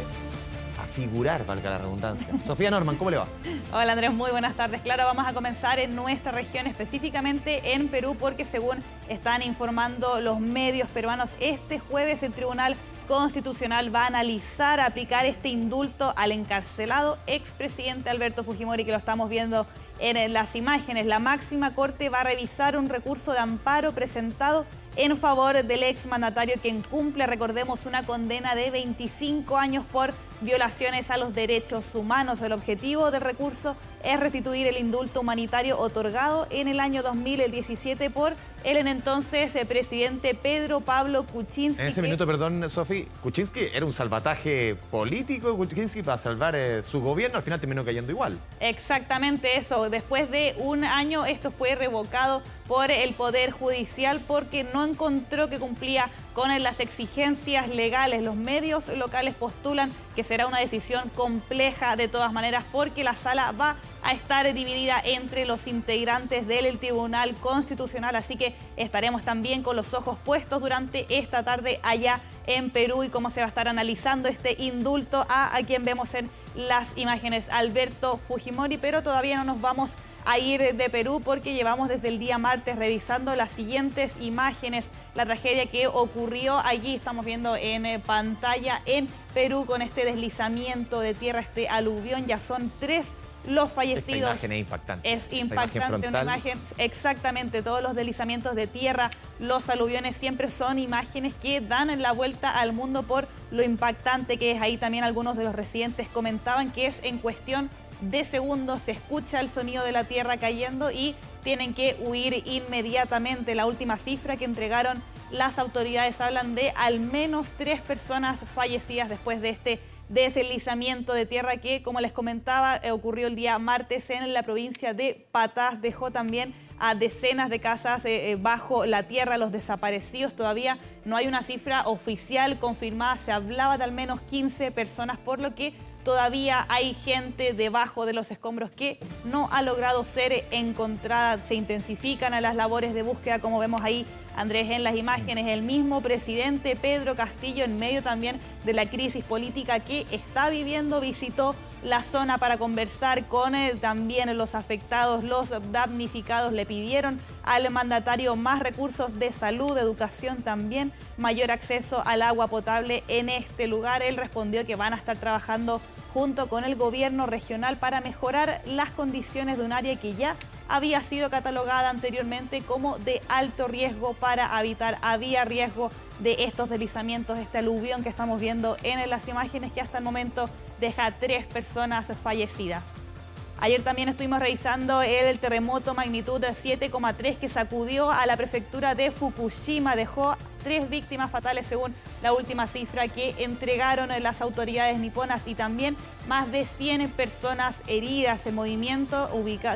Speaker 2: a figurar, valga la redundancia. Sofía Norman, ¿cómo le va?
Speaker 25: Hola Andrés, muy buenas tardes. Claro, vamos a comenzar en nuestra región, específicamente en Perú, porque según están informando los medios peruanos, este jueves el Tribunal Constitucional va a analizar aplicar este indulto al encarcelado expresidente Alberto Fujimori, que lo estamos viendo en las imágenes. La máxima corte va a revisar un recurso de amparo presentado en favor del exmandatario, quien cumple, recordemos, una condena de 25 años por violaciones a los derechos humanos. El objetivo del recurso es restituir el indulto humanitario otorgado en el año 2017 por el entonces presidente Pedro Pablo Kuczynski.
Speaker 2: En ese minuto, perdón, Sofi, Kuczynski era un salvataje político, Kuczynski para salvar su gobierno, al final terminó cayendo igual.
Speaker 25: Exactamente eso. Después de un año esto fue revocado por el Poder Judicial porque no encontró que cumplía con las exigencias legales. Los medios locales postulan que será una decisión compleja de todas maneras porque la sala va a estar dividida entre los integrantes del Tribunal Constitucional, así que estaremos también con los ojos puestos durante esta tarde allá en Perú y cómo se va a estar analizando este indulto a quien vemos en las imágenes, Alberto Fujimori, pero todavía no nos vamos a ir de Perú porque llevamos desde el día martes revisando las siguientes imágenes, la tragedia que ocurrió allí, estamos viendo en pantalla en Perú con este deslizamiento de tierra, este aluvión, ya son 3 los fallecidos.
Speaker 2: Esta imagen es impactante.
Speaker 25: Es impactante, una imagen, exactamente, todos los deslizamientos de tierra, los aluviones siempre son imágenes que dan la vuelta al mundo por lo impactante que es. Ahí también algunos de los residentes comentaban que es en cuestión de segundos, se escucha el sonido de la tierra cayendo y tienen que huir inmediatamente. La última cifra que entregaron las autoridades hablan de al menos 3 personas fallecidas después de este deslizamiento de tierra que, como les comentaba, ocurrió el día martes en la provincia de Patás. Dejó también a decenas de casas bajo la tierra. Los desaparecidos todavía no hay una cifra oficial confirmada. Se hablaba de al menos 15 personas, por lo que todavía hay gente debajo de los escombros que no ha logrado ser encontrada. Se intensifican las labores de búsqueda, como vemos ahí, Andrés, en las imágenes. El mismo presidente Pedro Castillo, en medio también de la crisis política que está viviendo, visitó la zona para conversar con también los afectados, los damnificados. Le pidieron al mandatario más recursos de salud, de educación también, mayor acceso al agua potable en este lugar. Él respondió que van a estar trabajando junto con el gobierno regional para mejorar las condiciones de un área que ya había sido catalogada anteriormente como de alto riesgo para habitar. Había riesgo de estos deslizamientos, este aluvión que estamos viendo en las imágenes que hasta el momento deja 3 personas fallecidas. Ayer también estuvimos revisando el terremoto magnitud de 7,3 que sacudió a la prefectura de Fukushima. Dejó 3 víctimas fatales según la última cifra que entregaron las autoridades niponas y también más de 100 personas heridas. El movimiento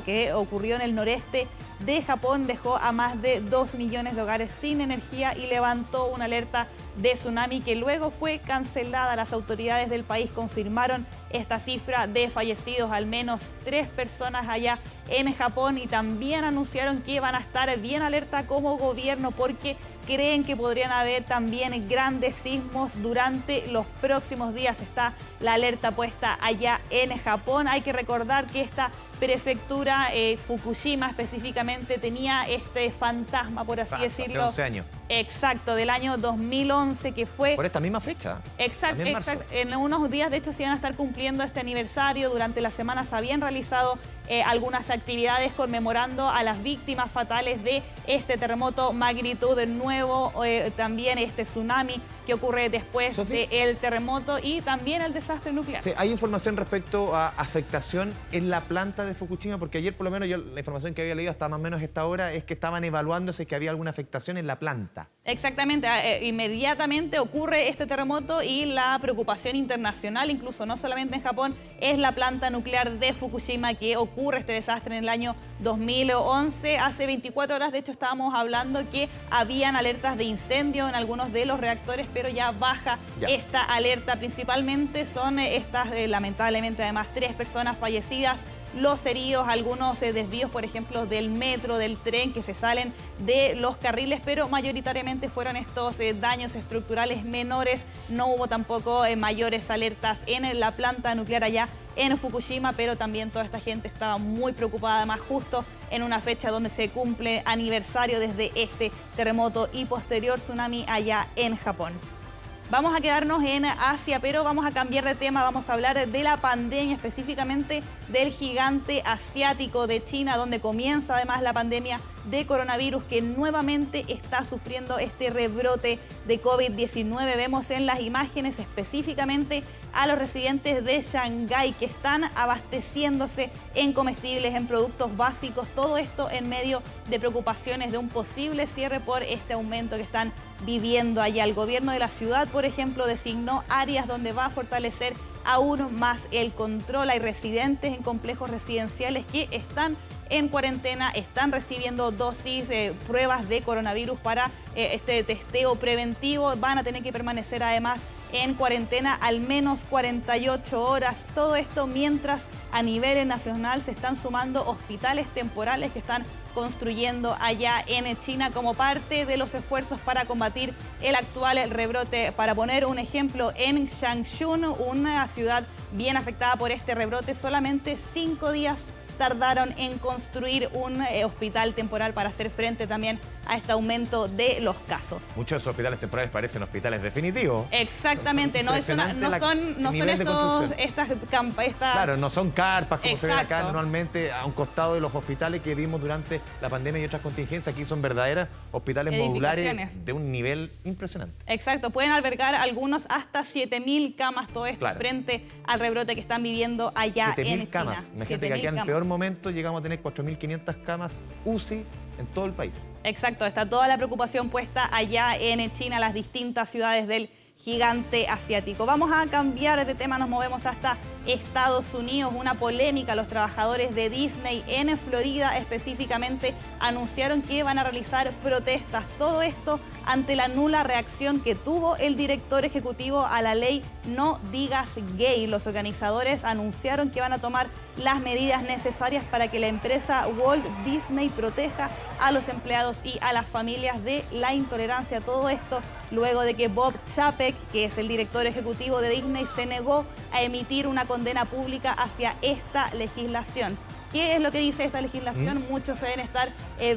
Speaker 25: que ocurrió en el noreste de Japón dejó a más de 2 millones de hogares sin energía y levantó una alerta de tsunami que luego fue cancelada. Las autoridades del país confirmaron esta cifra de fallecidos, al menos 3 personas allá en Japón, y también anunciaron que van a estar bien alerta como gobierno porque creen que podrían haber también grandes sismos durante los próximos días. Está la alerta puesta allá en Japón. Hay que recordar que esta prefectura, Fukushima específicamente, tenía este fantasma, por así decirlo.
Speaker 2: Hace 11 años.
Speaker 25: Exacto, del año 2011, que fue...
Speaker 2: Por esta misma fecha.
Speaker 25: Exacto. En unos días, de hecho, se iban a estar cumpliendo este aniversario. Durante la semana se habían realizado algunas actividades conmemorando a las víctimas fatales de este terremoto magnitud nuevo, también este tsunami que ocurre después del terremoto y también el desastre nuclear.
Speaker 2: Sí, hay información respecto a afectación en la planta de Fukushima, porque ayer por lo menos yo la información que había leído hasta más o menos esta hora es que estaban evaluándose que había alguna afectación en la planta.
Speaker 25: Exactamente, inmediatamente ocurre este terremoto y la preocupación internacional, incluso no solamente en Japón, es la planta nuclear de Fukushima, que ocurre este desastre en el año 2011. Hace 24 horas, de hecho, estábamos hablando que habían alertas de incendio en algunos de los reactores, pero ya baja esta alerta. Principalmente son estas, lamentablemente, además, 3 personas fallecidas. Los heridos, algunos desvíos, por ejemplo, del metro, del tren, que se salen de los carriles, pero mayoritariamente fueron estos daños estructurales menores. No hubo tampoco mayores alertas en la planta nuclear allá en Fukushima, pero también toda esta gente estaba muy preocupada, además justo en una fecha donde se cumple aniversario desde este terremoto y posterior tsunami allá en Japón. Vamos a quedarnos en Asia, pero vamos a cambiar de tema. Vamos a hablar de la pandemia, específicamente del gigante asiático de China, donde comienza además la pandemia de coronavirus, que nuevamente está sufriendo este rebrote de COVID-19. Vemos en las imágenes específicamente a los residentes de Shanghái que están abasteciéndose en comestibles, en productos básicos. Todo esto en medio de preocupaciones de un posible cierre por este aumento que están viviendo allá. El gobierno de la ciudad, por ejemplo, designó áreas donde va a fortalecer aún más el control. Hay residentes en complejos residenciales que están en cuarentena, están recibiendo dosis, pruebas de coronavirus para este testeo preventivo. Van a tener que permanecer además en cuarentena al menos 48 horas. Todo esto mientras a nivel nacional se están sumando hospitales temporales que están construyendo allá en China como parte de los esfuerzos para combatir el actual rebrote. Para poner un ejemplo, en Changchun, una ciudad bien afectada por este rebrote, solamente 5 días tardaron en construir un hospital temporal para hacer frente también a este aumento de los casos.
Speaker 2: Muchos de esos hospitales temporales parecen hospitales definitivos.
Speaker 25: Exactamente, no son estas
Speaker 2: Claro, no son carpas como se ven acá
Speaker 25: Exacto.
Speaker 2: normalmente a un costado de los hospitales que vimos durante la pandemia y otras contingencias. Aquí son verdaderas hospitales modulares de un nivel impresionante.
Speaker 25: Exacto, pueden albergar algunos hasta 7.000 camas, todo esto frente al rebrote que están viviendo allá en
Speaker 2: 7.000
Speaker 25: China.
Speaker 2: camas. Imagínate que aquí en el peor momento llegamos a tener 4.500 camas UCI en todo el país.
Speaker 25: Exacto, está toda la preocupación puesta allá en China, las distintas ciudades del gigante asiático. Vamos a cambiar de tema, nos movemos hasta Estados Unidos. Una polémica, los trabajadores de Disney en Florida específicamente anunciaron que van a realizar protestas. Todo esto ante la nula reacción que tuvo el director ejecutivo a la ley No Digas Gay. Los organizadores anunciaron que van a tomar las medidas necesarias para que la empresa Walt Disney proteja a los empleados y a las familias de la intolerancia. Todo esto luego de que Bob Chapek, que es el director ejecutivo de Disney, se negó a emitir una condena pública hacia esta legislación. ¿Qué es lo que dice esta legislación? Muchos se deben estar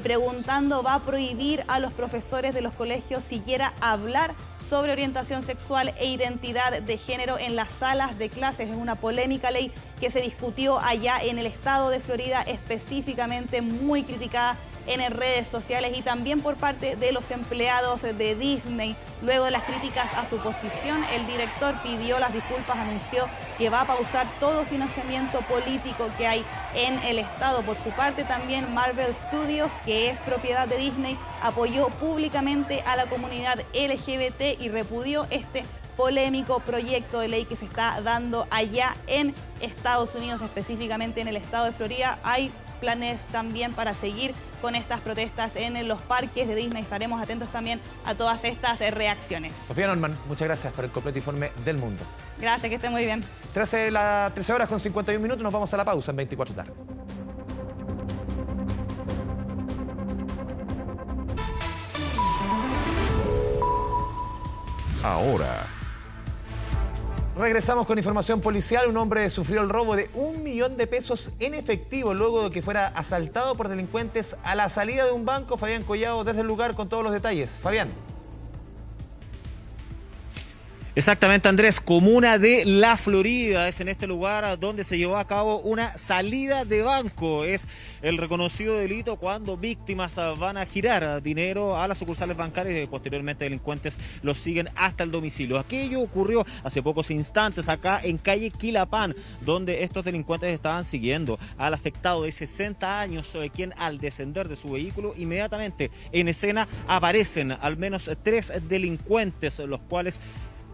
Speaker 25: preguntando. Va a prohibir a los profesores de los colegios siquiera hablar sobre orientación sexual e identidad de género en las salas de clases. Es una polémica ley que se discutió allá en el estado de Florida, específicamente muy criticada en redes sociales y también por parte de los empleados de Disney. Luego de las críticas a su posición, el director pidió las disculpas, anunció que va a pausar todo financiamiento político que hay en el estado. Por su parte, también Marvel Studios, que es propiedad de Disney, apoyó públicamente a la comunidad LGBT y repudió este polémico proyecto de ley que se está dando allá en Estados Unidos, específicamente en el estado de Florida. Hay planes también para seguir con estas protestas en los parques de Disney. Estaremos atentos también a todas estas reacciones.
Speaker 2: Sofía Norman, muchas gracias por el completo informe del mundo.
Speaker 25: Gracias, que estén muy bien.
Speaker 2: 13 horas con 51 minutos, nos vamos a la pausa en 24 tarde.
Speaker 5: Ahora.
Speaker 2: Regresamos con información policial. Un hombre sufrió el robo de 1 millón de pesos en efectivo luego de que fuera asaltado por delincuentes a la salida de un banco. Fabián Collado desde el lugar con todos los detalles. Fabián.
Speaker 9: Exactamente, Andrés, comuna de La Florida, es en este lugar donde se llevó a cabo una salida de banco. Es el reconocido delito cuando víctimas van a girar dinero a las sucursales bancarias y posteriormente delincuentes los siguen hasta el domicilio. Aquello ocurrió hace pocos instantes acá en calle Quilapán, donde estos delincuentes estaban siguiendo al afectado de 60 años, quien al descender de su vehículo, inmediatamente en escena aparecen al menos 3 delincuentes, los cuales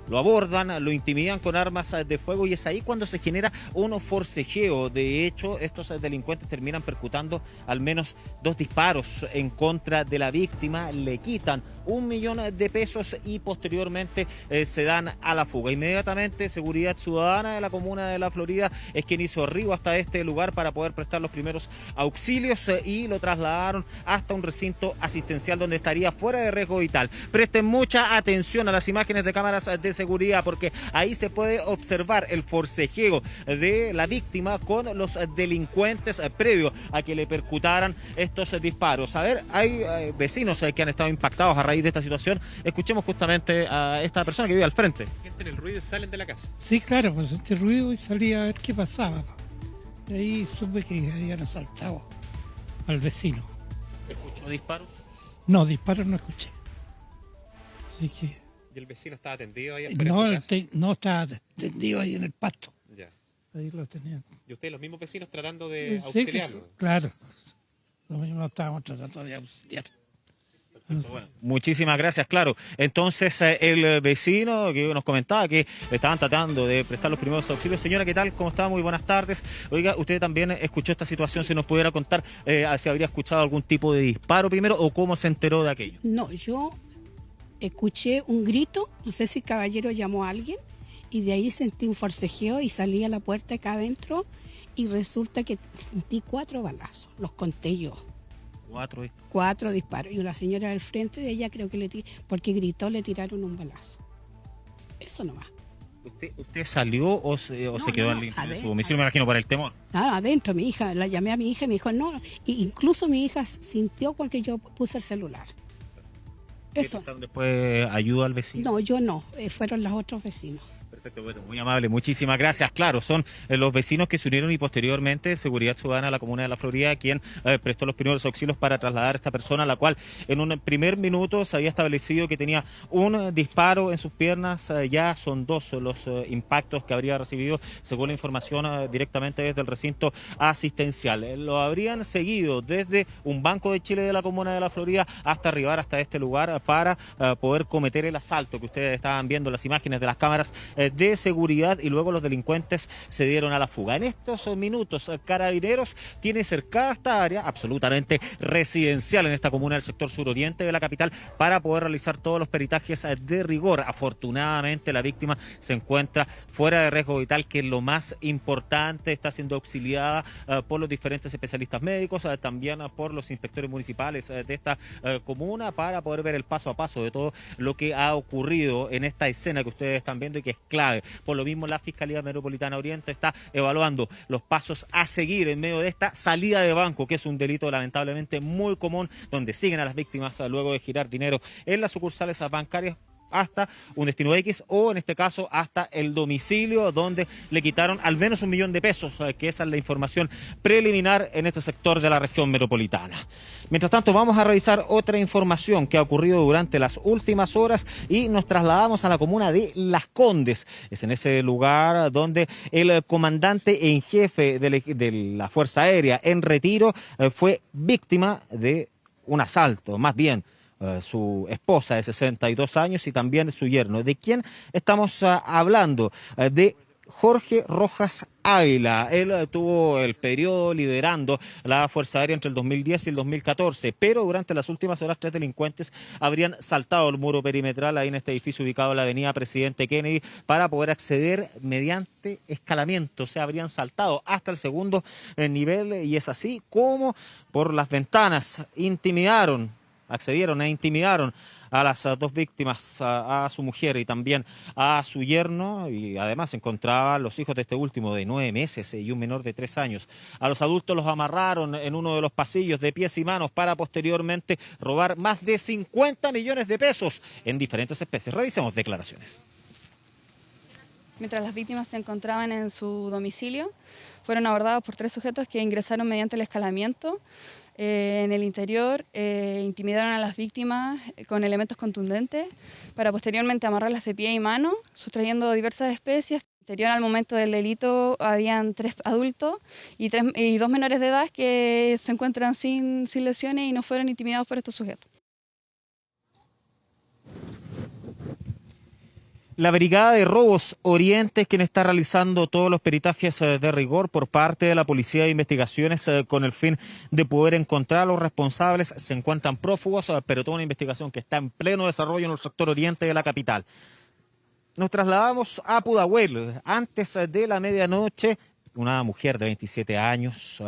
Speaker 9: lo abordan, lo intimidan con armas de fuego y es ahí cuando se genera un forcejeo. De hecho, estos delincuentes terminan percutando al menos 2 disparos en contra de la víctima, le quitan 1 millón de pesos y posteriormente se dan a la fuga. Inmediatamente, Seguridad Ciudadana de la comuna de La Florida es quien hizo arribo hasta este lugar para poder prestar los primeros auxilios y lo trasladaron hasta un recinto asistencial donde estaría fuera de riesgo vital. Presten mucha atención a las imágenes de cámaras de seguridad porque ahí se puede observar el forcejeo de la víctima con los delincuentes previo a que le percutaran estos disparos. A ver, hay vecinos que han estado impactados a raíz de esta situación. Escuchemos justamente a esta persona que vive al frente.
Speaker 7: Sienten el ruido y salen de la casa.
Speaker 8: Sí, claro, pues sentí ruido y salí a ver qué pasaba. Y ahí supe que habían asaltado al vecino.
Speaker 7: ¿Escuchó disparos?
Speaker 8: No, disparos no escuché. Así que...
Speaker 7: ¿Y el vecino estaba tendido ahí?
Speaker 8: No, estaba tendido ahí en el pasto.
Speaker 7: Ya.
Speaker 8: Ahí lo tenían.
Speaker 7: ¿Y ustedes, los mismos vecinos, tratando de
Speaker 8: Sí,
Speaker 7: auxiliarlo?
Speaker 8: claro. Lo mismo estábamos tratando de auxiliar.
Speaker 9: Bueno, muchísimas gracias, claro. Entonces, el vecino que nos comentaba que estaban tratando de prestar los primeros auxilios. Señora, ¿qué tal? ¿Cómo está? Muy buenas tardes. Oiga, usted también escuchó esta situación, si nos pudiera contar si habría escuchado algún tipo de disparo primero o cómo se enteró de aquello.
Speaker 5: No, yo escuché un grito, no sé si el caballero llamó a alguien, y de ahí sentí un forcejeo y salí a la puerta acá adentro y resulta que sentí 4 balazos, los conté yo. 4 disparos. Y una señora al frente de ella creo que porque gritó, le tiraron un balazo. Eso nomás.
Speaker 9: ¿Usted salió o se quedó en su domicilio, me imagino, por el temor?
Speaker 5: Adentro, mi hija, la llamé a mi hija y me dijo no. Y incluso mi hija sintió porque yo puse el celular. Eso.
Speaker 9: ¿Después ayuda al vecino?
Speaker 5: No, yo no, fueron los otros vecinos.
Speaker 9: Perfecto, bueno, muy amable, muchísimas gracias. Claro, son los vecinos que se unieron y posteriormente Seguridad Ciudadana de la Comuna de La Florida quien prestó los primeros auxilios para trasladar a esta persona, la cual en un primer minuto se había establecido que tenía un disparo en sus piernas. Ya son 2 los impactos que habría recibido, según la información directamente desde el recinto asistencial. Lo habrían seguido desde un Banco de Chile de la Comuna de La Florida hasta arribar hasta este lugar para poder cometer el asalto que ustedes estaban viendo las imágenes de las cámaras de seguridad, y luego los delincuentes se dieron a la fuga. En estos minutos, Carabineros tiene cercada esta área absolutamente residencial en esta comuna del sector suroriente de la capital para poder realizar todos los peritajes de rigor. Afortunadamente la víctima se encuentra fuera de riesgo vital, que es lo más importante. Está siendo auxiliada por los diferentes especialistas médicos, también por los inspectores municipales de esta comuna, para poder ver el paso a paso de todo lo que ha ocurrido en esta escena que ustedes están viendo y que es clave. Por lo mismo, la Fiscalía Metropolitana Oriente está evaluando los pasos a seguir en medio de esta salida de banco, que es un delito lamentablemente muy común, donde siguen a las víctimas luego de girar dinero en las sucursales bancarias hasta un destino X, o en este caso hasta el domicilio, donde le quitaron al menos $1 millón, que esa es la información preliminar en este sector de la región metropolitana. Mientras tanto, vamos a revisar otra información que ha ocurrido durante las últimas horas y nos trasladamos a la comuna de Las Condes. Es en ese lugar donde el comandante en jefe de la Fuerza Aérea en retiro fue víctima de un asalto, más bien su esposa de 62 años y también su yerno. ¿De quién estamos hablando? De Jorge Rojas Ávila. Él tuvo el periodo liderando la Fuerza Aérea entre el 2010 y el 2014, pero durante las últimas horas 3 delincuentes habrían saltado el muro perimetral ahí en este edificio ubicado en la avenida Presidente Kennedy para poder acceder mediante escalamiento. O sea, habrían saltado hasta el segundo nivel, y es así como por las ventanas accedieron e intimidaron a las 2 víctimas, a su mujer y también a su yerno, y además se encontraban los hijos de este último de 9 meses y un menor de 3 años. A los adultos los amarraron en uno de los pasillos de pies y manos para posteriormente robar más de 50 millones de pesos en diferentes especies. Revisemos declaraciones.
Speaker 10: Mientras las víctimas se encontraban en su domicilio, fueron abordados por 3 sujetos que ingresaron mediante el escalamiento. En el interior intimidaron a las víctimas con elementos contundentes para posteriormente amarrarlas de pie y mano, sustrayendo diversas especies. Interior, al momento del delito, habían 3 adultos y 2 menores de edad que se encuentran sin lesiones y no fueron intimidados por estos sujetos.
Speaker 9: La Brigada de Robos Oriente es quien está realizando todos los peritajes de rigor por parte de la Policía de Investigaciones con el fin de poder encontrar a los responsables. Se encuentran prófugos, pero toda una investigación que está en pleno desarrollo en el sector oriente de la capital. Nos trasladamos a Pudahuel. Antes de la medianoche, una mujer de 27 años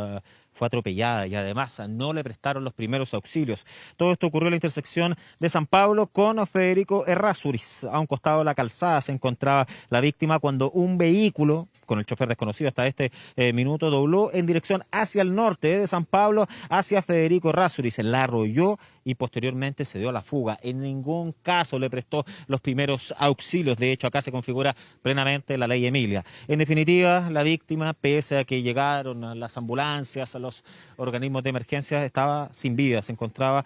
Speaker 9: fue atropellada y además no le prestaron los primeros auxilios. Todo esto ocurrió en la intersección de San Pablo con Federico Errázuriz. A un costado de la calzada se encontraba la víctima cuando un vehículo con el chofer desconocido hasta este minuto dobló en dirección hacia el norte de San Pablo, hacia Federico Errázuriz. La arrolló y posteriormente se dio a la fuga. En ningún caso le prestó los primeros auxilios. De hecho, acá se configura plenamente la ley Emilia. En definitiva, la víctima, pese a que llegaron las ambulancias, a los organismos de emergencia, estaba sin vida. Se encontraba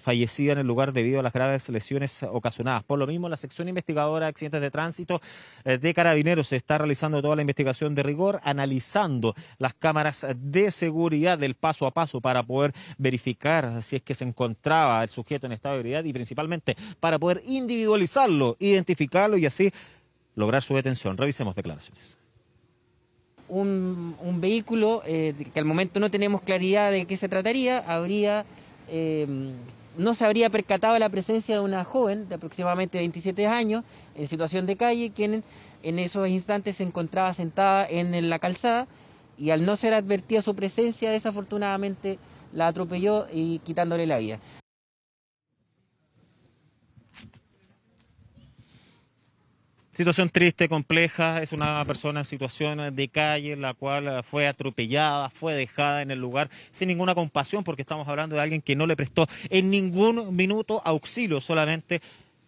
Speaker 9: fallecida en el lugar debido a las graves lesiones ocasionadas. Por lo mismo, la sección investigadora de accidentes de tránsito de Carabineros está realizando toda la investigación de rigor, analizando las cámaras de seguridad del paso a paso para poder verificar si es que se encontraba encontraba el sujeto en estado de ebriedad y principalmente para poder individualizarlo, identificarlo y así lograr su detención. Revisemos declaraciones.
Speaker 3: Un vehículo que al momento no tenemos claridad de qué se trataría, no se habría percatado de la presencia de una joven de aproximadamente 27 años en situación de calle, quien en esos instantes se encontraba sentada en la calzada y al no ser advertida su presencia, desafortunadamente la atropelló y quitándole la vida.
Speaker 9: Situación triste, compleja, es una persona en situación de calle, la cual fue atropellada, fue dejada en el lugar sin ninguna compasión, porque estamos hablando de alguien que no le prestó en ningún minuto auxilio, solamente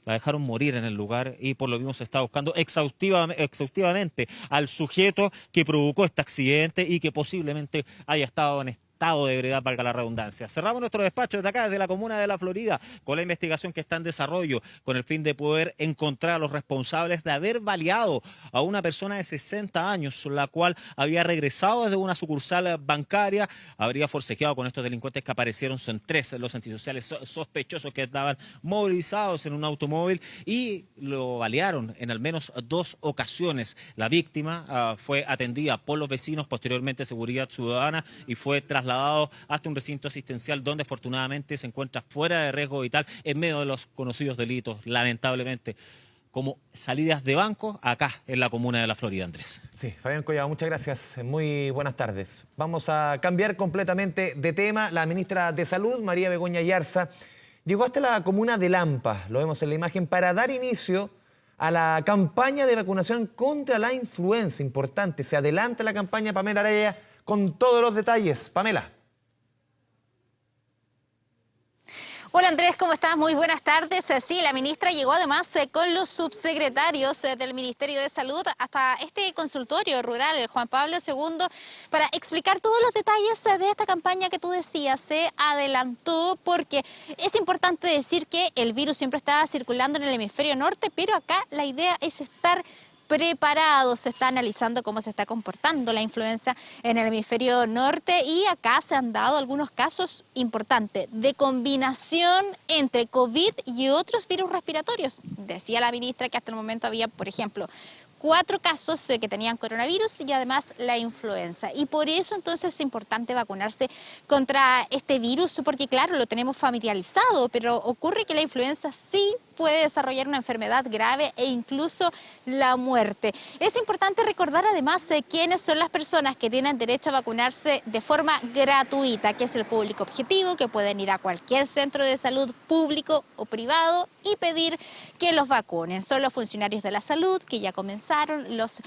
Speaker 9: la dejaron morir en el lugar y por lo mismo se está buscando exhaustivamente al sujeto que provocó este accidente y que posiblemente haya estado en estado de ebriedad, valga la redundancia. Cerramos nuestro despacho desde acá, desde la comuna de La Florida, con la investigación que está en desarrollo, con el fin de poder encontrar a los responsables de haber baleado a una persona de 60 años, la cual había regresado desde una sucursal bancaria, habría forcejeado con estos delincuentes que aparecieron, son 3 los antisociales sospechosos que estaban movilizados en un automóvil y lo balearon en al menos 2 ocasiones. La víctima fue atendida por los vecinos, posteriormente Seguridad Ciudadana, y fue trasladado hasta un recinto asistencial donde afortunadamente se encuentra fuera de riesgo vital en medio de los conocidos delitos, lamentablemente, como salidas de banco acá en la comuna de La Florida, Andrés.
Speaker 2: Sí, Fabián Collado, muchas gracias. Muy buenas tardes. Vamos a cambiar completamente de tema. La ministra de Salud, María Begoña Yarza, llegó hasta la comuna de Lampa, lo vemos en la imagen, para dar inicio a la campaña de vacunación contra la influenza. Importante, se adelanta la campaña. Pamela Araya con todos los detalles. Pamela.
Speaker 20: Hola Andrés, ¿cómo estás? Muy buenas tardes. Sí, la ministra llegó además con los subsecretarios del Ministerio de Salud hasta este consultorio rural, el Juan Pablo II, para explicar todos los detalles de esta campaña que tú decías. Se adelantó porque es importante decir que el virus siempre está circulando en el hemisferio norte, pero acá la idea es estar preparados. Se está analizando cómo se está comportando la influenza en el hemisferio norte y acá se han dado algunos casos importantes de combinación entre COVID y otros virus respiratorios. Decía la ministra que hasta el momento había, por ejemplo, 4 casos que tenían coronavirus y además la influenza. Y por eso entonces es importante vacunarse contra este virus, porque claro, lo tenemos familiarizado, pero ocurre que la influenza sí puede desarrollar una enfermedad grave e incluso la muerte. Es importante recordar además quiénes son las personas que tienen derecho a vacunarse de forma gratuita, que es el público objetivo, que pueden ir a cualquier centro de salud público o privado y pedir que los vacunen. Son los funcionarios de la salud que ya comenzaron, los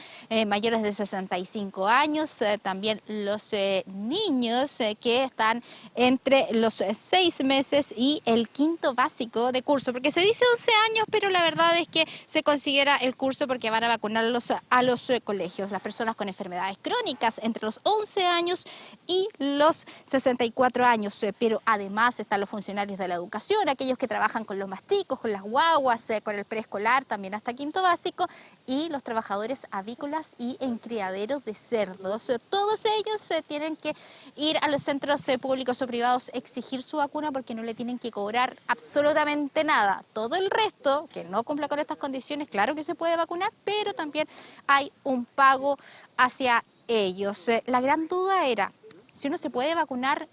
Speaker 20: mayores de 65 años, también los niños que están entre los 6 meses y el 5º básico de curso, porque se dice 11 años, pero la verdad es que se considera el curso porque van a vacunarlos a los colegios. Las personas con enfermedades crónicas entre los 11 años y los 64 años, pero además están los funcionarios de la educación, aquellos que trabajan con los masticos, con las guaguas, con el preescolar, también hasta 5º básico, y los trabajadores avícolas y en criaderos de cerdos. Todos ellos tienen que ir a los centros públicos o privados, exigir su vacuna porque no le tienen que cobrar absolutamente nada. Todo el resto que no cumpla con estas condiciones, claro que se puede vacunar, pero también hay un pago hacia ellos. La gran duda era si uno se puede vacunar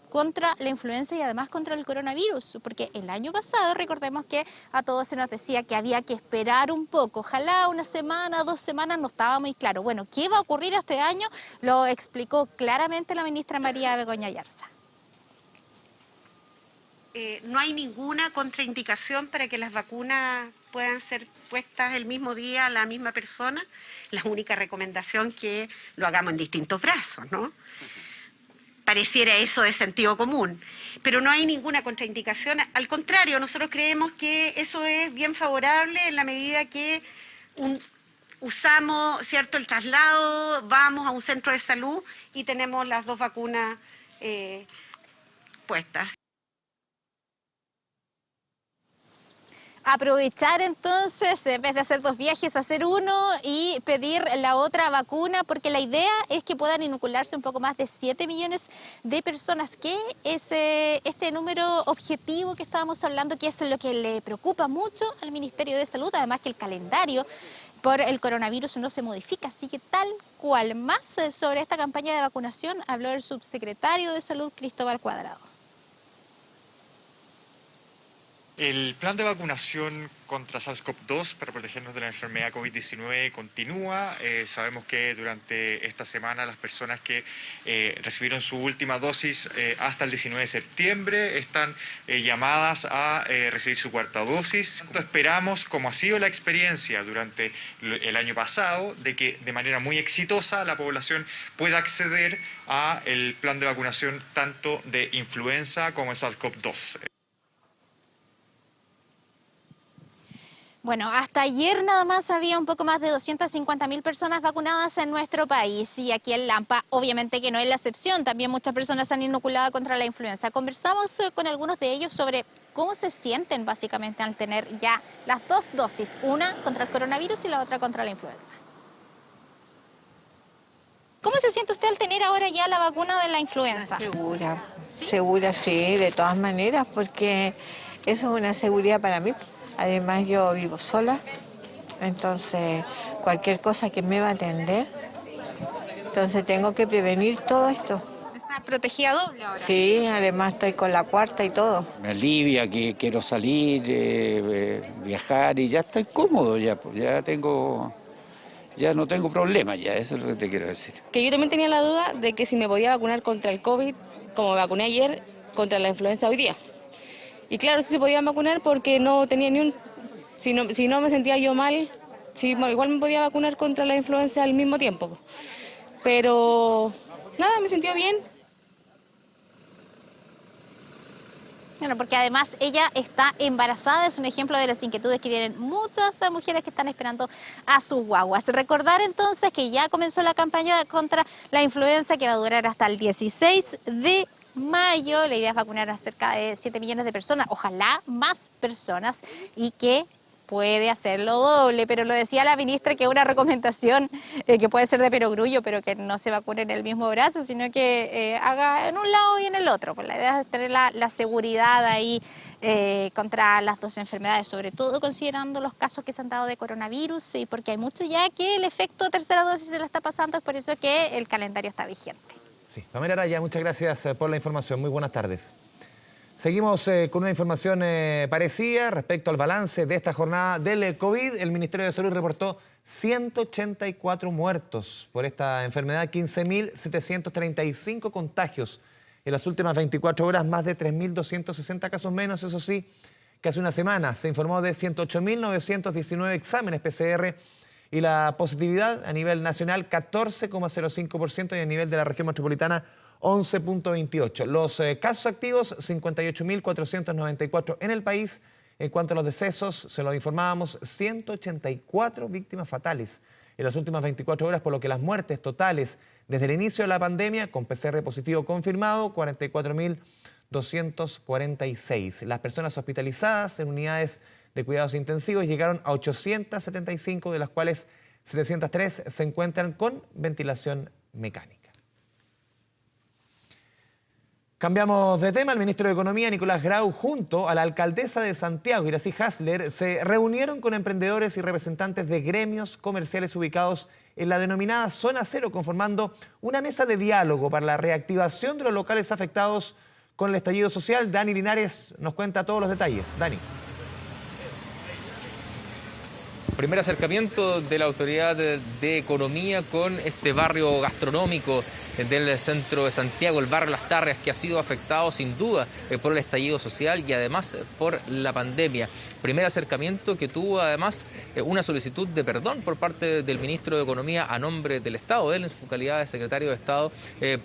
Speaker 20: contra la influenza y además contra el coronavirus, porque el año pasado recordemos que a todos se nos decía que había que esperar un poco, ojalá 1 semana, 2 semanas, no estaba muy claro. Bueno, ¿qué va a ocurrir este año? Lo explicó claramente la ministra María Begoña Yarza.
Speaker 11: No hay ninguna contraindicación para que las vacunas puedan ser puestas el mismo día a la misma persona. La única recomendación que lo hagamos en distintos brazos, ¿no? Pareciera eso de sentido común, pero no hay ninguna contraindicación. Al contrario, nosotros creemos que eso es bien favorable en la medida que usamos, ¿cierto?, el traslado, vamos a un centro de salud y tenemos las 2 vacunas puestas.
Speaker 20: Aprovechar entonces, en vez de hacer 2 viajes, hacer uno y pedir la otra vacuna, porque la idea es que puedan inocularse un poco más de 7 millones de personas, que es este número objetivo que estábamos hablando, que es lo que le preocupa mucho al Ministerio de Salud, además que el calendario por el coronavirus no se modifica, así que tal cual. Más sobre esta campaña de vacunación habló el subsecretario de Salud, Cristóbal Cuadrado.
Speaker 12: El plan de vacunación contra SARS-CoV-2 para protegernos de la enfermedad COVID-19 continúa. Sabemos que durante esta semana las personas que recibieron su última dosis hasta el 19 de septiembre están llamadas a recibir su 4ª dosis. Esperamos, como ha sido la experiencia durante el año pasado, de que de manera muy exitosa la población pueda acceder al plan de vacunación tanto de influenza como de SARS-CoV-2.
Speaker 20: Bueno, hasta ayer nada más había un poco más de 250.000 personas vacunadas en nuestro país, y aquí en Lampa obviamente que no es la excepción, también muchas personas han inoculado contra la influenza. Conversamos con algunos de ellos sobre cómo se sienten básicamente al tener ya las 2 dosis, una contra el coronavirus y la otra contra la influenza. ¿Cómo se siente usted al tener ahora ya la vacuna de la influenza?
Speaker 13: Segura, segura sí, de todas maneras, porque eso es una seguridad para mí. Además yo vivo sola, entonces cualquier cosa que me va a atender, entonces tengo que prevenir todo esto.
Speaker 20: ¿Está protegida doble ahora?
Speaker 13: Sí, además estoy con la 4ª y todo.
Speaker 15: Me alivia, que quiero salir, viajar y ya estoy cómodo, ya no tengo problemas, ya eso es lo que te quiero decir.
Speaker 16: Que yo también tenía la duda de que si me podía vacunar contra el COVID, como me vacuné ayer, contra la influenza hoy día. Y claro, sí se podía vacunar porque no tenía ni un... Si no me sentía yo mal, sí, igual me podía vacunar contra la influenza al mismo tiempo. Pero nada, me sentí bien.
Speaker 20: Bueno, porque además ella está embarazada, es un ejemplo de las inquietudes que tienen muchas mujeres que están esperando a sus guaguas. Recordar entonces que ya comenzó la campaña contra la influenza, que va a durar hasta el 16 de mayo. La idea es vacunar a cerca de 7 millones de personas, ojalá más personas, y que puede hacerlo doble, pero lo decía la ministra, que es una recomendación que puede ser de perogrullo, pero que no se vacune en el mismo brazo, sino que haga en un lado y en el otro. Pues la idea es tener la seguridad ahí contra las 2 enfermedades, sobre todo considerando los casos que se han dado de coronavirus, y porque hay mucho ya que el efecto 3ª dosis se la está pasando, es por eso que el calendario está vigente.
Speaker 2: Sí. Pamela Araya, muchas gracias por la información. Muy buenas tardes. Seguimos con una información parecida respecto al balance de esta jornada del COVID. El Ministerio de Salud reportó 184 muertos por esta enfermedad, 15.735 contagios. En las últimas 24 horas, más de 3.260 casos menos. Eso sí, que hace una semana se informó de 108.919 exámenes PCR, y la positividad a nivel nacional 14,05% y a nivel de la región metropolitana 11,28%. Los casos activos 58.494 en el país. En cuanto a los decesos, se lo informábamos, 184 víctimas fatales en las últimas 24 horas, por lo que las muertes totales desde el inicio de la pandemia con PCR positivo confirmado, 44.246. Las personas hospitalizadas en unidades de cuidados intensivos llegaron a 875, de las cuales 703 se encuentran con ventilación mecánica. Cambiamos de tema. El ministro de Economía, Nicolás Grau, junto a la alcaldesa de Santiago, Iracy Hasler, se reunieron con emprendedores y representantes de gremios comerciales ubicados en la denominada Zona Cero, conformando una mesa de diálogo para la reactivación de los locales afectados con el estallido social. Dani Linares nos cuenta todos los detalles. Dani.
Speaker 24: Primer acercamiento de la autoridad de Economía con este barrio gastronómico del centro de Santiago, el barrio Las Tarrias, que ha sido afectado sin duda por el estallido social y además por la pandemia. Primer acercamiento que tuvo además una solicitud de perdón por parte del ministro de Economía a nombre del Estado, él en su calidad de secretario de Estado,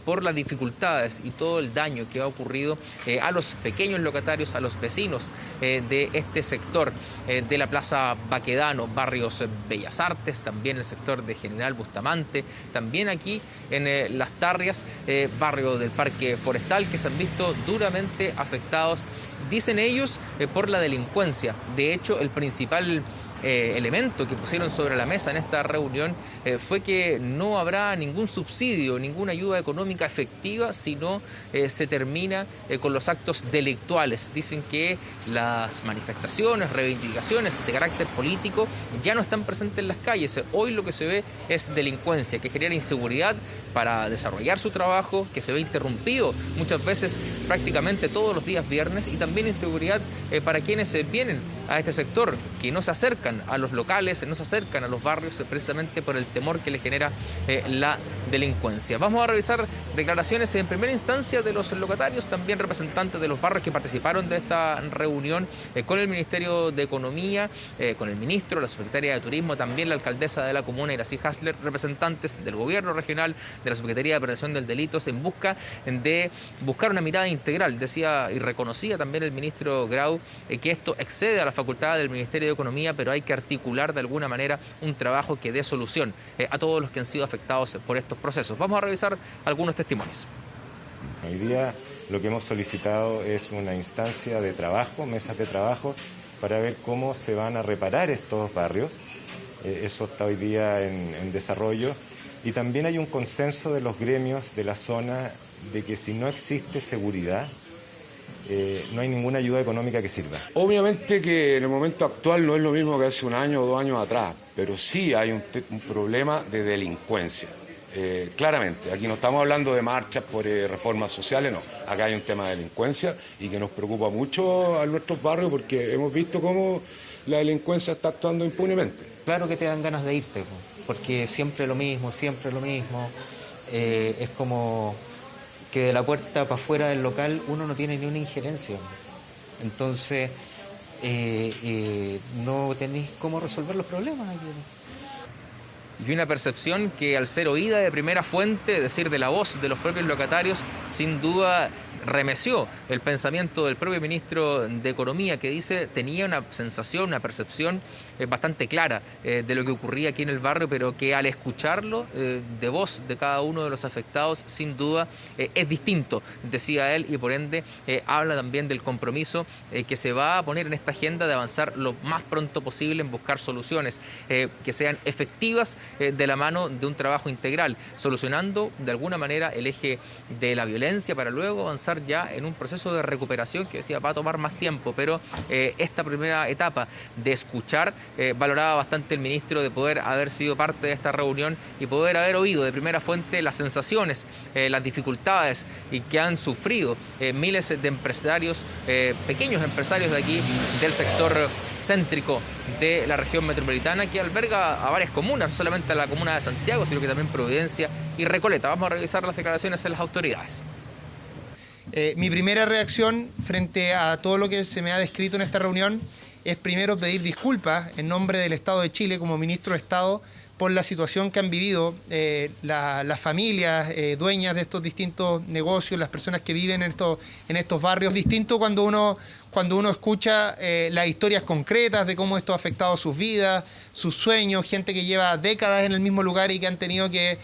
Speaker 24: por las dificultades y todo el daño que ha ocurrido a los pequeños locatarios, a los vecinos de este sector de la Plaza Baquedano, barrios Bellas Artes, también el sector de General Bustamante, también aquí en Las Tarrias, barrio del Parque Forestal, que se han visto duramente afectados, dicen ellos, por la delincuencia. De hecho, el principal elemento que pusieron sobre la mesa en esta reunión fue que no habrá ningún subsidio, ninguna ayuda económica efectiva si no se termina con los actos delictuales. Dicen que las manifestaciones, reivindicaciones de carácter político ya no están presentes en las calles. Hoy lo que se ve es delincuencia, que genera inseguridad para desarrollar su trabajo, que se ve interrumpido muchas veces prácticamente todos los días viernes, y también inseguridad para quienes vienen a este sector, que no se acercan a los locales, no se acercan a los barrios precisamente por el temor que le genera la delincuencia. Vamos a revisar declaraciones en primera instancia de los locatarios, también representantes de los barrios que participaron de esta reunión con el Ministerio de Economía, con el ministro, la secretaria de Turismo, también la alcaldesa de la comuna, Iracy Hasler, representantes del gobierno regional, de la Secretaría de Prevención del Delito, en busca de buscar una mirada integral. Decía y reconocía también el ministro Grau que esto excede a la facultad del Ministerio de Economía, pero hay que articular de alguna manera un trabajo que dé solución a todos los que han sido afectados por estos procesos. Vamos a revisar algunos testimonios.
Speaker 14: Hoy día lo que hemos solicitado es una instancia de trabajo, mesas de trabajo, para ver cómo se van a reparar estos barrios. Eso está hoy día en desarrollo. Y también hay un consenso de los gremios de la zona de que si no existe seguridad, no hay ninguna ayuda económica que sirva.
Speaker 17: Obviamente que en el momento actual no es lo mismo que hace 1 año o 2 años atrás, pero sí hay un problema de delincuencia. Claramente, aquí no estamos hablando de marchas por reformas sociales, no. Acá hay un tema de delincuencia y que nos preocupa mucho a nuestros barrios porque hemos visto cómo la delincuencia está actuando impunemente.
Speaker 18: Claro que te dan ganas de irte, porque siempre lo mismo, es como que de la puerta para afuera del local uno no tiene ni una injerencia. Entonces, no tenéis cómo resolver los problemas.
Speaker 24: Y una percepción que, al ser oída de primera fuente, es decir, de la voz de los propios locatarios, sin duda remeció el pensamiento del propio ministro de Economía, que dice tenía una sensación, una percepción bastante clara de lo que ocurría aquí en el barrio, pero que al escucharlo de voz de cada uno de los afectados, sin duda es distinto, decía él, y por ende habla también del compromiso que se va a poner en esta agenda de avanzar lo más pronto posible en buscar soluciones que sean efectivas de la mano de un trabajo integral, solucionando de alguna manera el eje de la violencia para luego avanzar ya en un proceso de recuperación que decía va a tomar más tiempo, pero esta primera etapa de escuchar valoraba bastante el ministro, de poder haber sido parte de esta reunión y poder haber oído de primera fuente las sensaciones, las dificultades y que han sufrido miles de empresarios, pequeños empresarios de aquí, del sector céntrico de la región metropolitana, que alberga a varias comunas, no solamente a la comuna de Santiago, sino que también Providencia y Recoleta. Vamos a revisar las declaraciones de las autoridades.
Speaker 19: Mi primera reacción frente a todo lo que se me ha descrito en esta reunión es primero pedir disculpas en nombre del Estado de Chile como ministro de Estado por la situación que han vivido las familias dueñas de estos distintos negocios, las personas que viven en estos barrios. Distinto cuando uno escucha las historias concretas de cómo esto ha afectado sus vidas, sus sueños, gente que lleva décadas en el mismo lugar y que han tenido que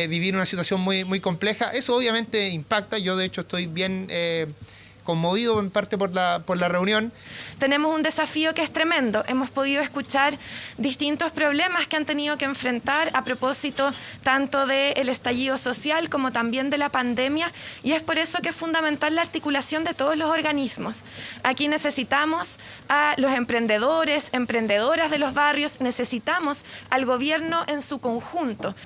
Speaker 19: vivir una situación muy, muy compleja. Eso obviamente impacta. Yo de hecho estoy bien conmovido en parte por la reunión.
Speaker 21: Tenemos un desafío que es tremendo. Hemos podido escuchar distintos problemas que han tenido que enfrentar a propósito tanto del estallido social como también de la pandemia, y es por eso que es fundamental la articulación de todos los organismos. Aquí necesitamos a los emprendedores, emprendedoras de los barrios, necesitamos al gobierno en su conjunto.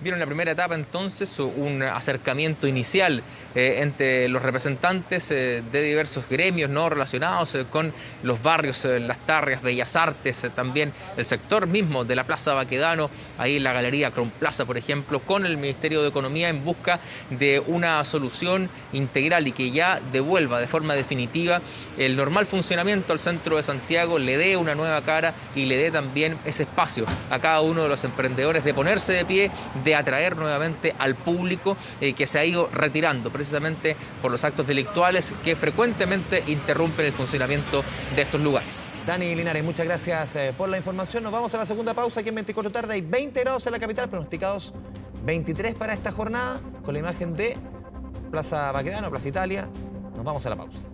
Speaker 24: Vieron la primera etapa entonces un acercamiento inicial entre los representantes de diversos gremios no relacionados con los barrios, Las Tarrias, Bellas Artes, también el sector mismo de la Plaza Baquedano, ahí en la Galería Crown Plaza, por ejemplo, con el Ministerio de Economía en busca de una solución integral y que ya devuelva de forma definitiva el normal funcionamiento al centro de Santiago, le dé una nueva cara y le dé también ese espacio a cada uno de los emprendedores de ponerse de pie, de atraer nuevamente al público que se ha ido retirando precisamente por los actos delictuales que frecuentemente interrumpen el funcionamiento de estos lugares.
Speaker 2: Dani Linares, muchas gracias por la información. Nos vamos a la segunda pausa. Aquí en 24 tarde hay 20 grados en la capital, pronosticados 23 para esta jornada, con la imagen de Plaza Baquedano, Plaza Italia. Nos vamos a la pausa.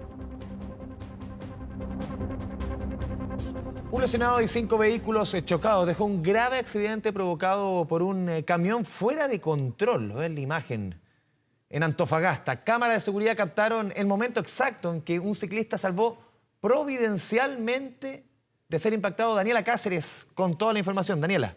Speaker 2: Un lesionado y 5 vehículos chocados dejó un grave accidente provocado por un camión fuera de control. Lo ven en la imagen. En Antofagasta, cámaras de seguridad captaron el momento exacto en que un ciclista salvó providencialmente de ser impactado. Daniela Cáceres con toda la información. Daniela.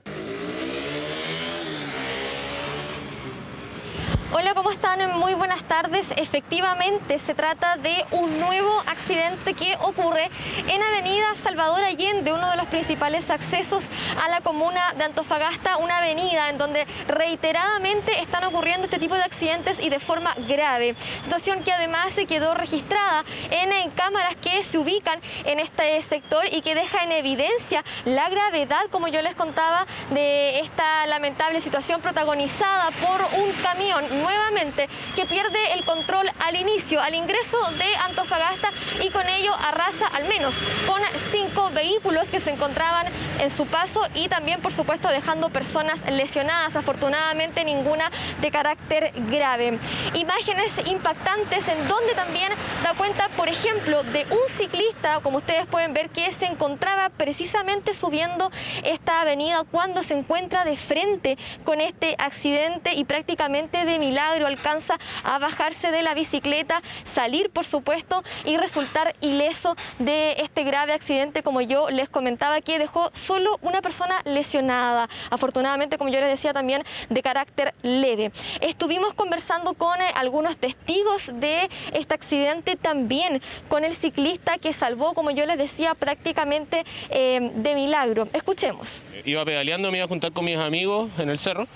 Speaker 1: Hola, ¿cómo están? Muy buenas tardes. Efectivamente, se trata de un nuevo accidente que ocurre en Avenida Salvador Allende, uno de los principales accesos a la comuna de Antofagasta, una avenida en donde reiteradamente están ocurriendo este tipo de accidentes y de forma grave. Situación que además se quedó registrada en cámaras que se ubican en este sector y que deja en evidencia la gravedad, como yo les contaba, de esta lamentable situación protagonizada por un camión nuevamente que pierde el control al inicio, al ingreso de Antofagasta, y con ello arrasa al menos con 5 vehículos que se encontraban en su paso y también, por supuesto, dejando personas lesionadas, afortunadamente ninguna de carácter grave. Imágenes impactantes en donde también da cuenta, por ejemplo, de un ciclista, como ustedes pueden ver, que se encontraba precisamente subiendo esta avenida cuando se encuentra de frente con este accidente y prácticamente de milagro alcanza a bajarse de la bicicleta, salir, por supuesto, y resultar ileso de este grave accidente, como yo les comentaba, que dejó solo una persona lesionada, afortunadamente, como yo les decía, también de carácter leve. Estuvimos conversando con algunos testigos de este accidente, también con el ciclista que salvó, como yo les decía, prácticamente de milagro. Escuchemos.
Speaker 4: Iba pedaleando, me iba a juntar con mis amigos en el cerro,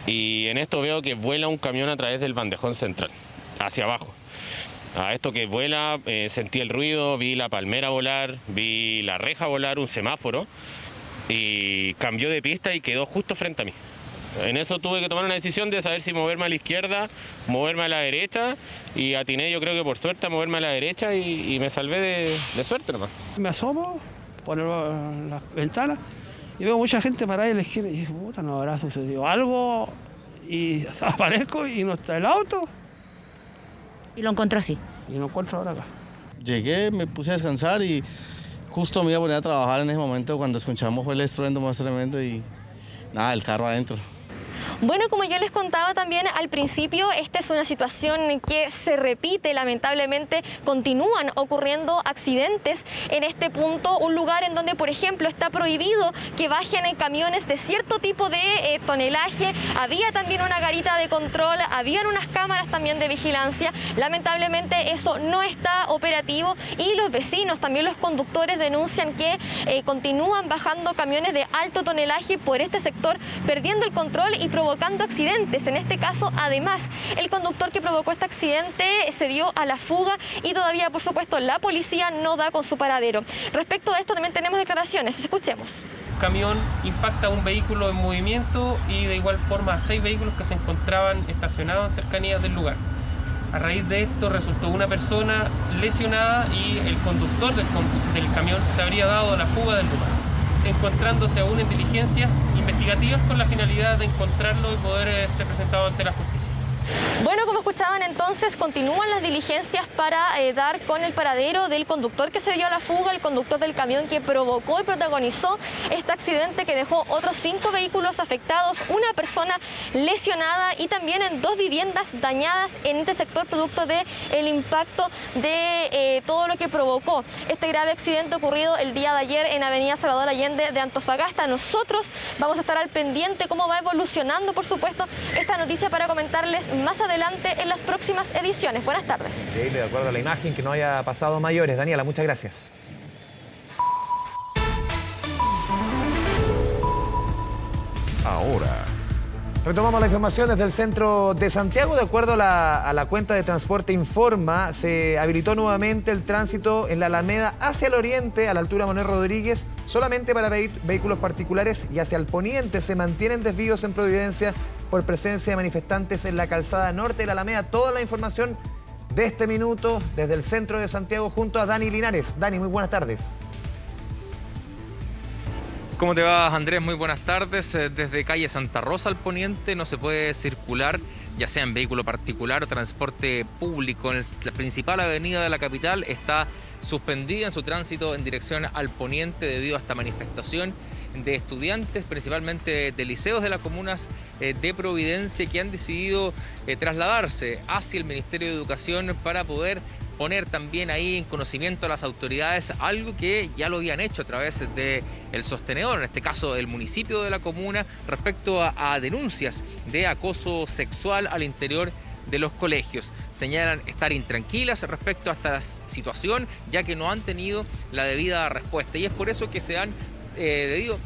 Speaker 4: y en esto veo que vuela un camión a través del bandejón central, hacia abajo. A esto que vuela, sentí el ruido, vi la palmera volar, vi la reja volar, un semáforo, y cambió de pista y quedó justo frente a mí. En eso tuve que tomar una decisión de saber si moverme a la izquierda, moverme a la derecha, y atiné, yo creo que por suerte, a moverme a la derecha y me salvé de suerte nomás.
Speaker 6: Me asomo por la ventana y veo mucha gente parada en la esquina y dije, puta, no habrá sucedido algo, y aparezco y no está el auto.
Speaker 20: ¿Y lo encontró así?
Speaker 6: Y lo encuentro ahora acá.
Speaker 22: Llegué, me puse a descansar y justo me iba a poner a trabajar en ese momento cuando escuchamos fue el estruendo más tremendo y nada, el carro adentro.
Speaker 1: Bueno, como yo les contaba también al principio, esta es una situación que se repite, lamentablemente continúan ocurriendo accidentes en este punto, un lugar en donde, por ejemplo, está prohibido que bajen en camiones de cierto tipo de tonelaje. Había también una garita de control, habían unas cámaras también de vigilancia. Lamentablemente eso no está operativo y los vecinos, también los conductores, denuncian que continúan bajando camiones de alto tonelaje por este sector, perdiendo el control y provocando accidentes. En este caso, además, el conductor que provocó este accidente se dio a la fuga y todavía, por supuesto, la policía no da con su paradero. Respecto a esto también tenemos declaraciones. Escuchemos.
Speaker 4: Un camión impacta a un vehículo en movimiento y de igual forma a 6 vehículos que se encontraban estacionados en cercanías del lugar. A raíz de esto resultó una persona lesionada y el conductor del camión se habría dado a la fuga del lugar, encontrándose aún en diligencias investigativas con la finalidad de encontrarlo y poder ser presentado ante la justicia.
Speaker 1: Bueno, como escuchaban entonces, continúan las diligencias para dar con el paradero del conductor que se dio a la fuga, el conductor del camión que provocó y protagonizó este accidente que dejó otros 5 vehículos afectados, una persona lesionada y también en 2 viviendas dañadas en este sector producto del impacto de todo lo que provocó este grave accidente ocurrido el día de ayer en Avenida Salvador Allende de Antofagasta. Nosotros vamos a estar al pendiente cómo va evolucionando, por supuesto, esta noticia para comentarles más adelante en las próximas ediciones. Buenas tardes.
Speaker 2: Increíble, de acuerdo a la imagen, que no haya pasado mayores. Daniela, muchas gracias.
Speaker 23: Ahora
Speaker 2: retomamos la información desde el centro de Santiago. De acuerdo a la cuenta de Transporte Informa, se habilitó nuevamente el tránsito en la Alameda hacia el oriente, a la altura de Manuel Rodríguez, solamente para vehículos particulares, y hacia el poniente se mantienen desvíos en Providencia por presencia de manifestantes en la calzada norte de la Alameda. Toda la información de este minuto desde el centro de Santiago junto a Dani Linares. Dani, muy buenas tardes.
Speaker 24: ¿Cómo te va, Andrés? Muy buenas tardes. Desde calle Santa Rosa al poniente no se puede circular, ya sea en vehículo particular o transporte público. La principal avenida de la capital está suspendida en su tránsito en dirección al poniente debido a esta manifestación de estudiantes, principalmente de liceos de las comunas de Providencia, que han decidido trasladarse hacia el Ministerio de Educación para poder poner también ahí en conocimiento a las autoridades algo que ya lo habían hecho a través del sostenedor, en este caso el municipio de la comuna, respecto a denuncias de acoso sexual al interior de los colegios. Señalan estar intranquilas respecto a esta situación, ya que no han tenido la debida respuesta, y es por eso que se han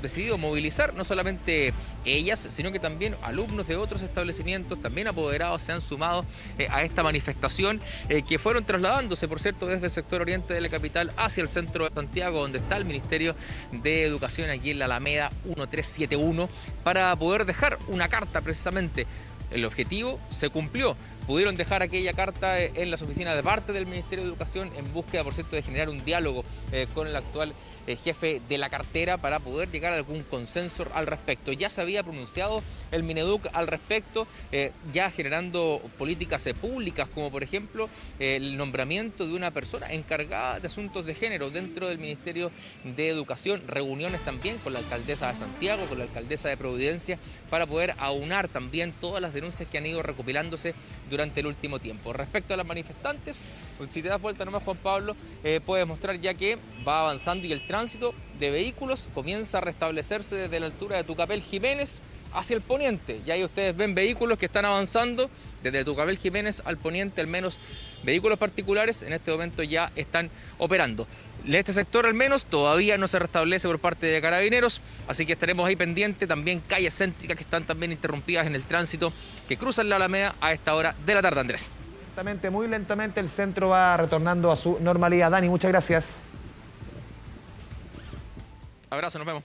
Speaker 24: decidido movilizar, no solamente ellas, sino que también alumnos de otros establecimientos, también apoderados, se han sumado a esta manifestación, que fueron trasladándose, por cierto, desde el sector oriente de la capital hacia el centro de Santiago, donde está el Ministerio de Educación, aquí en la Alameda 1371, para poder dejar una carta precisamente. El objetivo se cumplió. Pudieron dejar aquella carta en las oficinas de parte del Ministerio de Educación en búsqueda, por cierto, de generar un diálogo con el actual jefe de la cartera para poder llegar a algún consenso al respecto. Ya se había pronunciado el Mineduc al respecto, ya generando políticas públicas, como por ejemplo el nombramiento de una persona encargada de asuntos de género dentro del Ministerio de Educación, reuniones también con la alcaldesa de Santiago, con la alcaldesa de Providencia, para poder aunar también todas las denuncias que han ido recopilándose durante el último tiempo. Respecto a las manifestantes, si te das vuelta nomás, Juan Pablo, puedes mostrar ya que va avanzando y el tránsito de vehículos comienza a restablecerse desde la altura de Tucapel Jiménez hacia el poniente. Ya ahí ustedes ven vehículos que están avanzando desde Tucapel Jiménez al poniente, al menos vehículos particulares en este momento ya están operando. Este sector al menos todavía no se restablece por parte de Carabineros, así que estaremos ahí pendientes. También calles céntricas que están también interrumpidas en el tránsito que cruzan la Alameda a esta hora de la tarde, Andrés.
Speaker 2: Muy lentamente el centro va retornando a su normalidad. Dani, muchas gracias.
Speaker 24: Abrazo, nos vemos.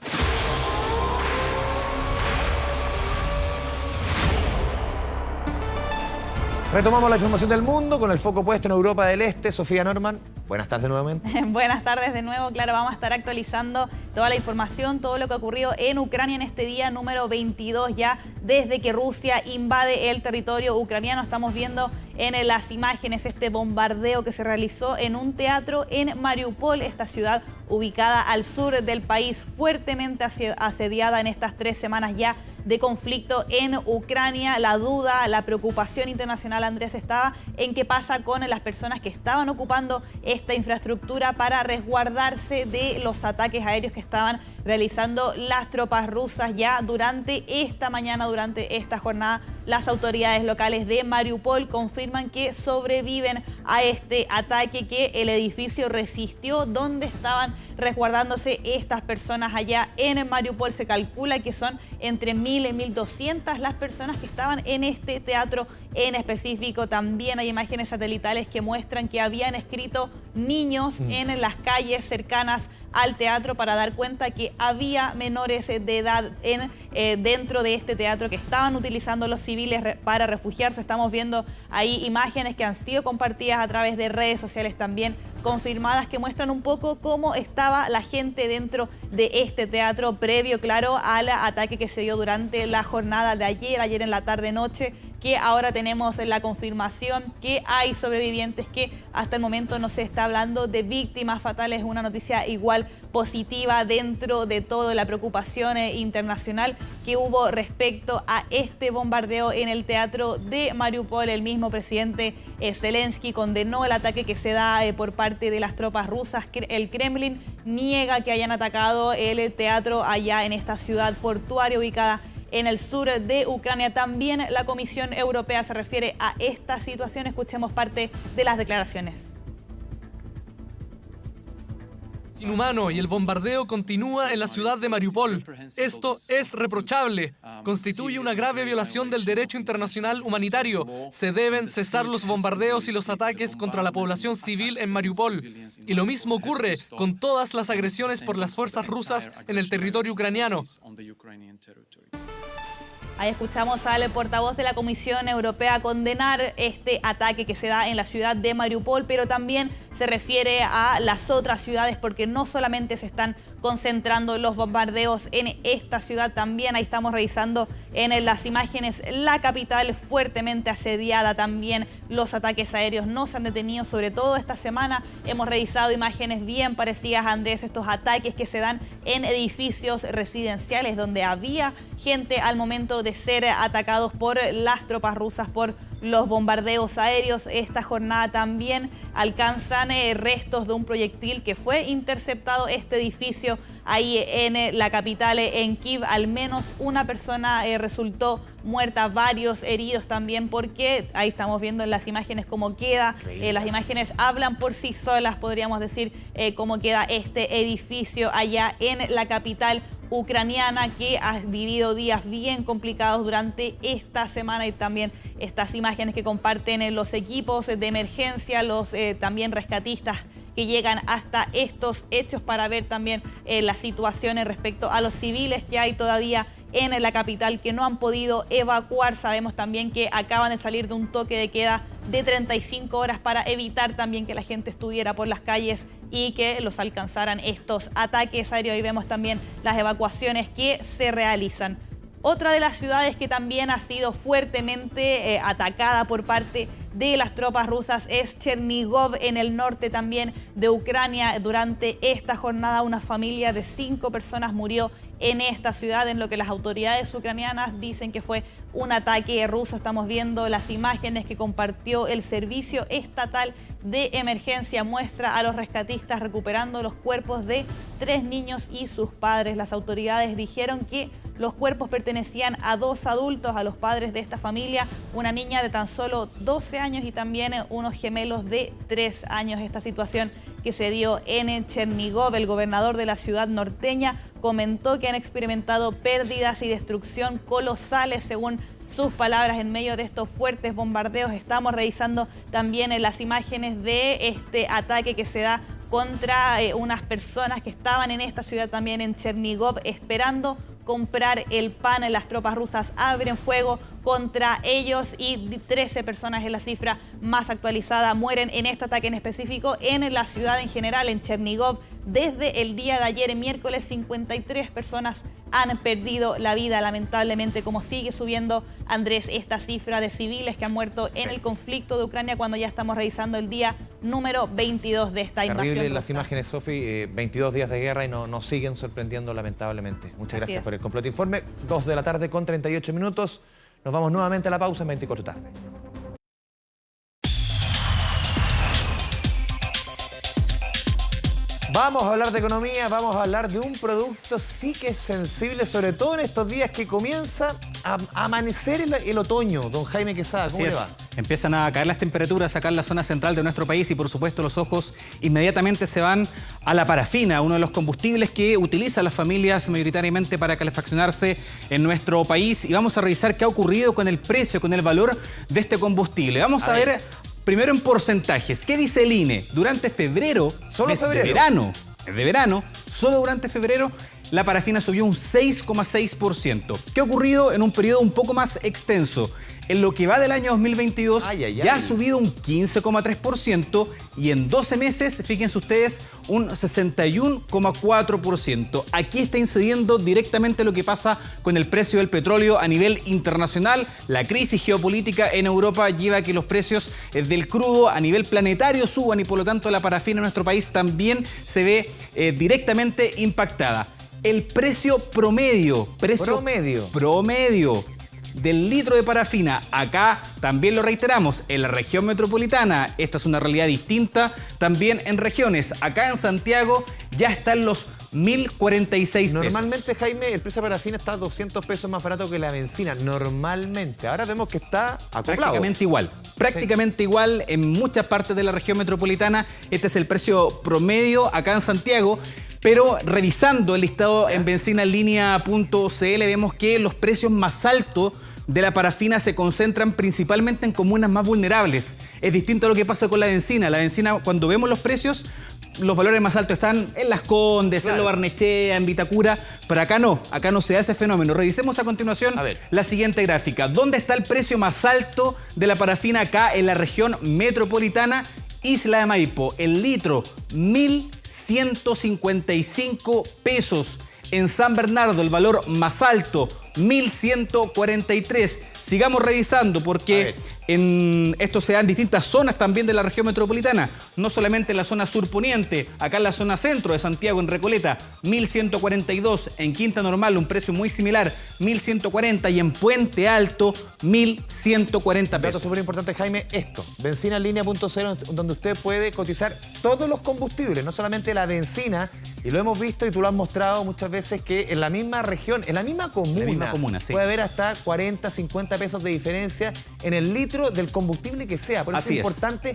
Speaker 2: Retomamos la información del mundo con el foco puesto en Europa del Este. Sofía Norman, buenas tardes nuevamente.
Speaker 5: Buenas tardes de nuevo, claro, vamos a estar actualizando toda la información, todo lo que ha ocurrido en Ucrania en este día número 22 ya desde que Rusia invade el territorio ucraniano. Estamos viendo en las imágenes este bombardeo que se realizó en un teatro en Mariupol, esta ciudad ubicada al sur del país, fuertemente asediada en estas 3 semanas ya de conflicto en Ucrania. La duda, la preocupación internacional, Andrés, estaba en qué pasa con las personas que estaban ocupando esta infraestructura para resguardarse de los ataques aéreos que estaban realizando las tropas rusas ya durante esta mañana, durante esta jornada. Las autoridades locales de Mariupol confirman que sobreviven a este ataque, que el edificio resistió donde estaban resguardándose estas personas allá en Mariupol. Se calcula que son entre 1.000 y 1.200 las personas que estaban en este teatro en específico. También hay imágenes satelitales que muestran que habían escrito niños en las calles cercanas al teatro para dar cuenta que había menores de edad dentro de este teatro que estaban utilizando los civiles para refugiarse. Estamos viendo ahí imágenes que han sido compartidas a través de redes sociales también confirmadas, que muestran un poco cómo estaba la gente dentro de este teatro previo, claro, al ataque que se dio durante la jornada de ayer en la tarde-noche, que ahora tenemos la confirmación que hay sobrevivientes, que hasta el momento no se está hablando de víctimas fatales. Una noticia igual positiva dentro de toda la preocupación internacional que hubo respecto a este bombardeo en el teatro de Mariupol. El mismo presidente Zelensky condenó el ataque que se da por parte de las tropas rusas. El Kremlin niega que hayan atacado el teatro allá en esta ciudad portuaria ubicada en el sur de Ucrania. También la Comisión Europea se refiere a esta situación. Escuchemos parte de las declaraciones.
Speaker 7: Inhumano y el bombardeo continúa en la ciudad de Mariupol. Esto es reprochable. Constituye una grave violación del derecho internacional humanitario. Se deben cesar los bombardeos y los ataques contra la población civil en Mariupol. Y lo mismo ocurre con todas las agresiones por las fuerzas rusas en el territorio ucraniano.
Speaker 5: Ahí escuchamos al portavoz de la Comisión Europea condenar este ataque que se da en la ciudad de Mariupol, pero también se refiere a las otras ciudades porque no solamente se están concentrando los bombardeos en esta ciudad, también ahí estamos revisando en las imágenes la capital fuertemente asediada, también los ataques aéreos no se han detenido, sobre todo esta semana hemos revisado imágenes bien parecidas, Andrés, estos ataques que se dan en edificios residenciales donde había gente al momento de ser atacados por las tropas rusas, por los bombardeos aéreos. Esta jornada también alcanzan restos de un proyectil que fue interceptado este edificio ahí en la capital, en Kiev. Al menos una persona resultó muerta, varios heridos también, porque ahí estamos viendo en las imágenes cómo queda. Las imágenes hablan por sí solas, podríamos decir, cómo queda este edificio allá en la capital ucraniana, que ha vivido días bien complicados durante esta semana, y también estas imágenes que comparten los equipos de emergencia, los también rescatistas que llegan hasta estos hechos para ver también las situaciones respecto a los civiles que hay todavía en la capital que no han podido evacuar. Sabemos también que acaban de salir de un toque de queda de 35 horas para evitar también que la gente estuviera por las calles y que los alcanzaran estos ataques aéreos. Y vemos también las evacuaciones que se realizan. Otra de las ciudades que también ha sido fuertemente atacada por parte de las tropas rusas es Chernigov, en el norte también de Ucrania. Durante esta jornada una familia de 5 personas murió en esta ciudad, en lo que las autoridades ucranianas dicen que fue un ataque ruso. Estamos viendo las imágenes que compartió el Servicio Estatal de Emergencia. Muestra a los rescatistas recuperando los cuerpos de 3 niños y sus padres. Las autoridades dijeron que los cuerpos pertenecían a 2 adultos, a los padres de esta familia, una niña de tan solo 12 años y también unos gemelos de 3 años. Esta situación que se dio en Chernigov, el gobernador de la ciudad norteña comentó que han experimentado pérdidas y destrucción colosales, según sus palabras, en medio de estos fuertes bombardeos. Estamos revisando también las imágenes de este ataque que se da contra unas personas que estaban en esta ciudad también en Chernigov esperando comprar el pan. Las tropas rusas abren fuego contra ellos y 13 personas, es la cifra más actualizada, mueren en este ataque en específico en la ciudad en general, en Chernigov. Desde el día de ayer, miércoles, 53 personas han perdido la vida, lamentablemente, como sigue subiendo, Andrés, esta cifra de civiles que han muerto en el conflicto de Ucrania, cuando ya estamos revisando el día número 22 de esta invasión rusa.
Speaker 2: Las imágenes, Sofi, 22 días de guerra y nos siguen sorprendiendo, lamentablemente. Muchas gracias por el completo informe. 2 de la tarde con 38 minutos. Nos vamos nuevamente a la pausa en 24 tarde. Vamos a hablar de economía, vamos a hablar de un producto sí que es sensible, sobre todo en estos días que comienza a amanecer el otoño. Don Jaime Quesada, ¿cómo le va?
Speaker 3: Empiezan a caer las temperaturas acá en la zona central de nuestro país y por supuesto los ojos inmediatamente se van a la parafina, uno de los combustibles que utilizan las familias mayoritariamente para calefaccionarse en nuestro país. Y vamos a revisar qué ha ocurrido con el precio, con el valor de este combustible. Vamos a ver primero en porcentajes. ¿Qué dice el INE? Durante febrero, de verano, solo durante febrero, la parafina subió un 6,6%. ¿Qué ha ocurrido en un periodo un poco más extenso? En lo que va del año 2022 ya ha subido un 15,3% y en 12 meses, fíjense ustedes, un 61,4%. Aquí está incidiendo directamente lo que pasa con el precio del petróleo a nivel internacional. La crisis geopolítica en Europa lleva a que los precios del crudo a nivel planetario suban y por lo tanto la parafina en nuestro país también se ve directamente impactada. El precio promedio del litro de parafina, acá también lo reiteramos, en la región metropolitana, esta es una realidad distinta, también en regiones, acá en Santiago ya están los 1.046 pesos.
Speaker 2: Normalmente, Jaime, el precio de parafina está 200 pesos más barato que la benzina, normalmente. Ahora vemos que está acoplado.
Speaker 3: Prácticamente igual en muchas partes de la región metropolitana. Este es el precio promedio acá en Santiago. Pero revisando el listado en benzinalínea.cl vemos que los precios más altos de la parafina se concentran principalmente en comunas más vulnerables. Es distinto a lo que pasa con la benzina. La benzina, cuando vemos los precios, los valores más altos están en Las Condes, en Lo Barnechea, en Vitacura, pero acá no se da ese fenómeno. Revisemos a continuación la siguiente gráfica. ¿Dónde está el precio más alto de la parafina acá en la región metropolitana? Isla de Maipo, el litro, 1.155 pesos. En San Bernardo, el valor más alto, 1.143. Sigamos revisando porque esto se da en distintas zonas también de la región metropolitana. No solamente en la zona surponiente, acá en la zona centro de Santiago, en Recoleta, 1.142. En Quinta Normal, un precio muy similar, 1.140. Y en Puente Alto, 1.140 pesos.
Speaker 2: Dato súper importante, Jaime, esto. Benzinalínea.cl, donde usted puede cotizar todos los combustibles, no solamente la benzina. Y lo hemos visto y tú lo has mostrado muchas veces que en la misma región, en la misma comuna,
Speaker 3: sí,
Speaker 2: puede haber hasta 40, 50 pesos de diferencia en el litro del combustible que sea. Por eso es importante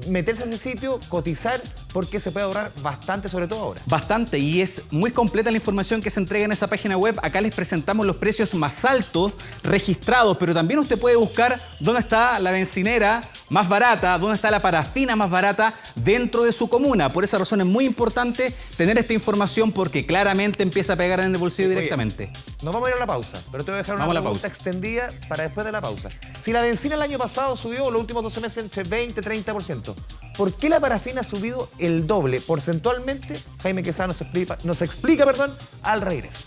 Speaker 2: meterse a ese sitio, cotizar, porque se puede ahorrar bastante, sobre todo ahora.
Speaker 3: Bastante, y es muy completa la información que se entrega en esa página web. Acá les presentamos los precios más altos registrados, pero también usted puede buscar dónde está la bencinera más barata, dónde está la parafina más barata dentro de su comuna. Por esa razón es muy importante tener esta información porque claramente empieza a pegar en el bolsillo directamente.
Speaker 2: Nos vamos a ir a la pausa, pero te voy a dejar una pregunta extendida para después de la pausa. Si la benzina el año pasado subió los últimos 12 meses entre 20 y 30%, ¿por qué la parafina ha subido el doble porcentualmente? Jaime Quesada nos explica al regreso.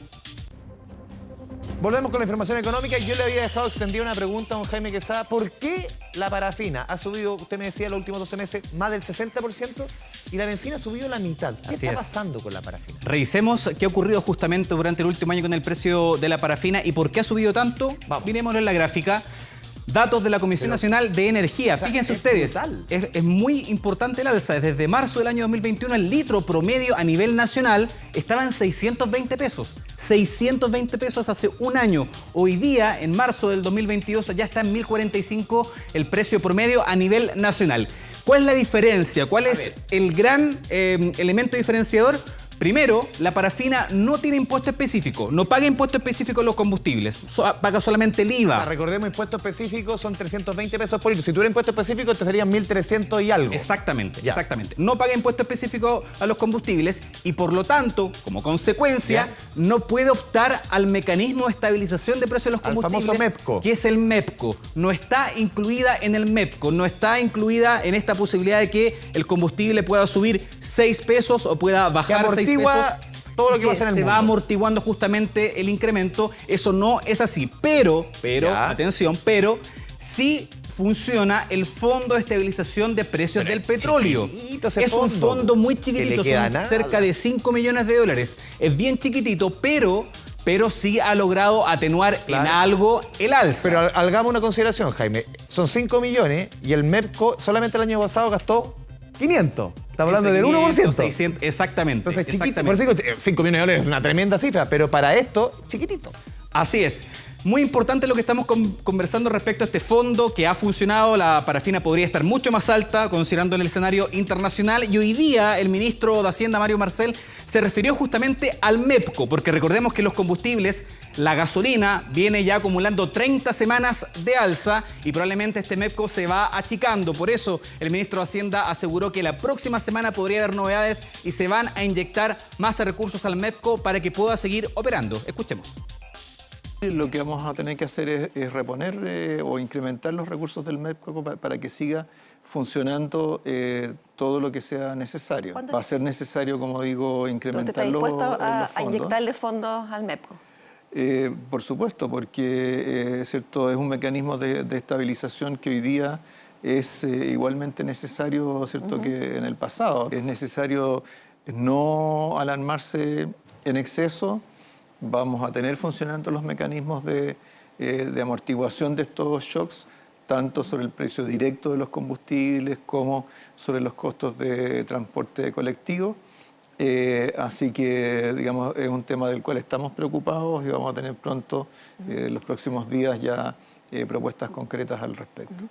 Speaker 2: Volvemos con la información económica. Yo le había dejado extendida una pregunta a don Jaime Quesada. ¿Por qué la parafina ha subido, usted me decía, los últimos 12 meses, más del 60% y la benzina ha subido la mitad? ¿Qué está pasando con la parafina?
Speaker 3: Revisemos qué ha ocurrido justamente durante el último año con el precio de la parafina y por qué ha subido tanto. Miremoslo en la gráfica. Datos de la Comisión Nacional de Energía. Fíjense ustedes, es muy importante el alza. Desde marzo del año 2021, el litro promedio a nivel nacional estaba en 620 pesos. 620 pesos hace un año. Hoy día, en marzo del 2022, ya está en 1.045 el precio promedio a nivel nacional. ¿Cuál es la diferencia? ¿Cuál es el gran elemento diferenciador? Primero, la parafina no tiene impuesto específico, no paga impuesto específico en los combustibles, paga solamente el IVA.
Speaker 2: Recordemos, impuesto específico son 320 pesos por litro. Si tuviera impuesto específico, te serían 1.300 y algo.
Speaker 3: Exactamente, exactamente. No paga impuesto específico a los combustibles y por lo tanto, como consecuencia, no puede optar al mecanismo de estabilización de precios de los combustibles.
Speaker 2: Al famoso MEPCO.
Speaker 3: Que es el MEPCO. No está incluida en el MEPCO, no está incluida en esta posibilidad de que el combustible pueda subir 6 pesos o pueda bajar 6 pesos.
Speaker 2: Todo lo que va a hacer en el mundo.
Speaker 3: Se va amortiguando justamente el incremento. Eso no es así. Pero, atención, sí funciona el Fondo de Estabilización de Precios del Petróleo. Es un fondo muy chiquitito, son cerca de 5 millones de dólares. Es bien chiquitito, pero sí ha logrado atenuar en algo el alza.
Speaker 2: Pero hagamos una consideración, Jaime. Son 5 millones y el MEPCO solamente el año pasado gastó 500. Estamos hablando del 1%.
Speaker 3: 600, exactamente.
Speaker 2: Entonces, chiquito. Por eso digo, 5 millones de dólares es una tremenda cifra, pero para esto, chiquitito.
Speaker 3: Así es. Muy importante lo que estamos conversando respecto a este fondo que ha funcionado. La parafina podría estar mucho más alta considerando el escenario internacional. Y hoy día el ministro de Hacienda, Mario Marcel, se refirió justamente al MEPCO, porque recordemos que los combustibles, la gasolina, viene ya acumulando 30 semanas de alza y probablemente este MEPCO se va achicando. Por eso el ministro de Hacienda aseguró que la próxima semana podría haber novedades y se van a inyectar más recursos al MEPCO para que pueda seguir operando. Escuchemos.
Speaker 8: Lo que vamos a tener que hacer es reponer o incrementar los recursos del MEPCO para que siga funcionando todo lo que sea necesario. Va a ser necesario, como digo, incrementar los fondos.
Speaker 9: ¿Usted está dispuesto a inyectarle fondos al MEPCO?
Speaker 8: Por supuesto, porque ¿cierto? Es un mecanismo de estabilización que hoy día es igualmente necesario, ¿cierto? Que en el pasado. Es necesario no alarmarse en exceso. Vamos a tener funcionando los mecanismos de amortiguación de estos shocks, tanto sobre el precio directo de los combustibles como sobre los costos de transporte colectivo. Así que, digamos, es un tema del cual estamos preocupados y vamos a tener pronto, los próximos días, ya propuestas concretas al respecto.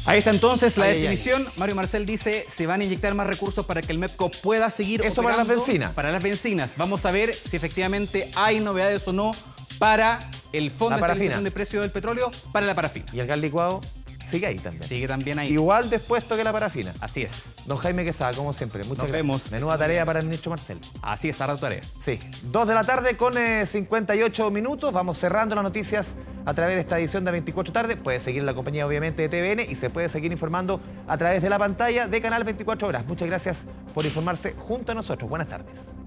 Speaker 3: Ahí está entonces la definición. Mario Marcel dice se van a inyectar más recursos para que el MEPCO pueda seguir
Speaker 2: operando. Eso para las bencinas.
Speaker 3: Para las bencinas. Vamos a ver si efectivamente hay novedades o no para el Fondo de Estabilización de Precios del Petróleo, para la parafina.
Speaker 2: ¿Y el gas licuado? sigue ahí también.
Speaker 3: Sigue también ahí.
Speaker 2: Igual dispuesto que la parafina.
Speaker 3: Así es.
Speaker 2: Don Jaime Quesada, como siempre, muchas gracias.
Speaker 3: Nos vemos.
Speaker 2: Menuda tarea para el ministro Marcel.
Speaker 3: Así es, harta tarea.
Speaker 2: Sí. 2 de la tarde con 58 minutos. Vamos cerrando las noticias a través de esta edición de 24 tarde. Puede seguir la compañía, obviamente, de TVN y se puede seguir informando a través de la pantalla de Canal 24 Horas. Muchas gracias por informarse junto a nosotros. Buenas tardes.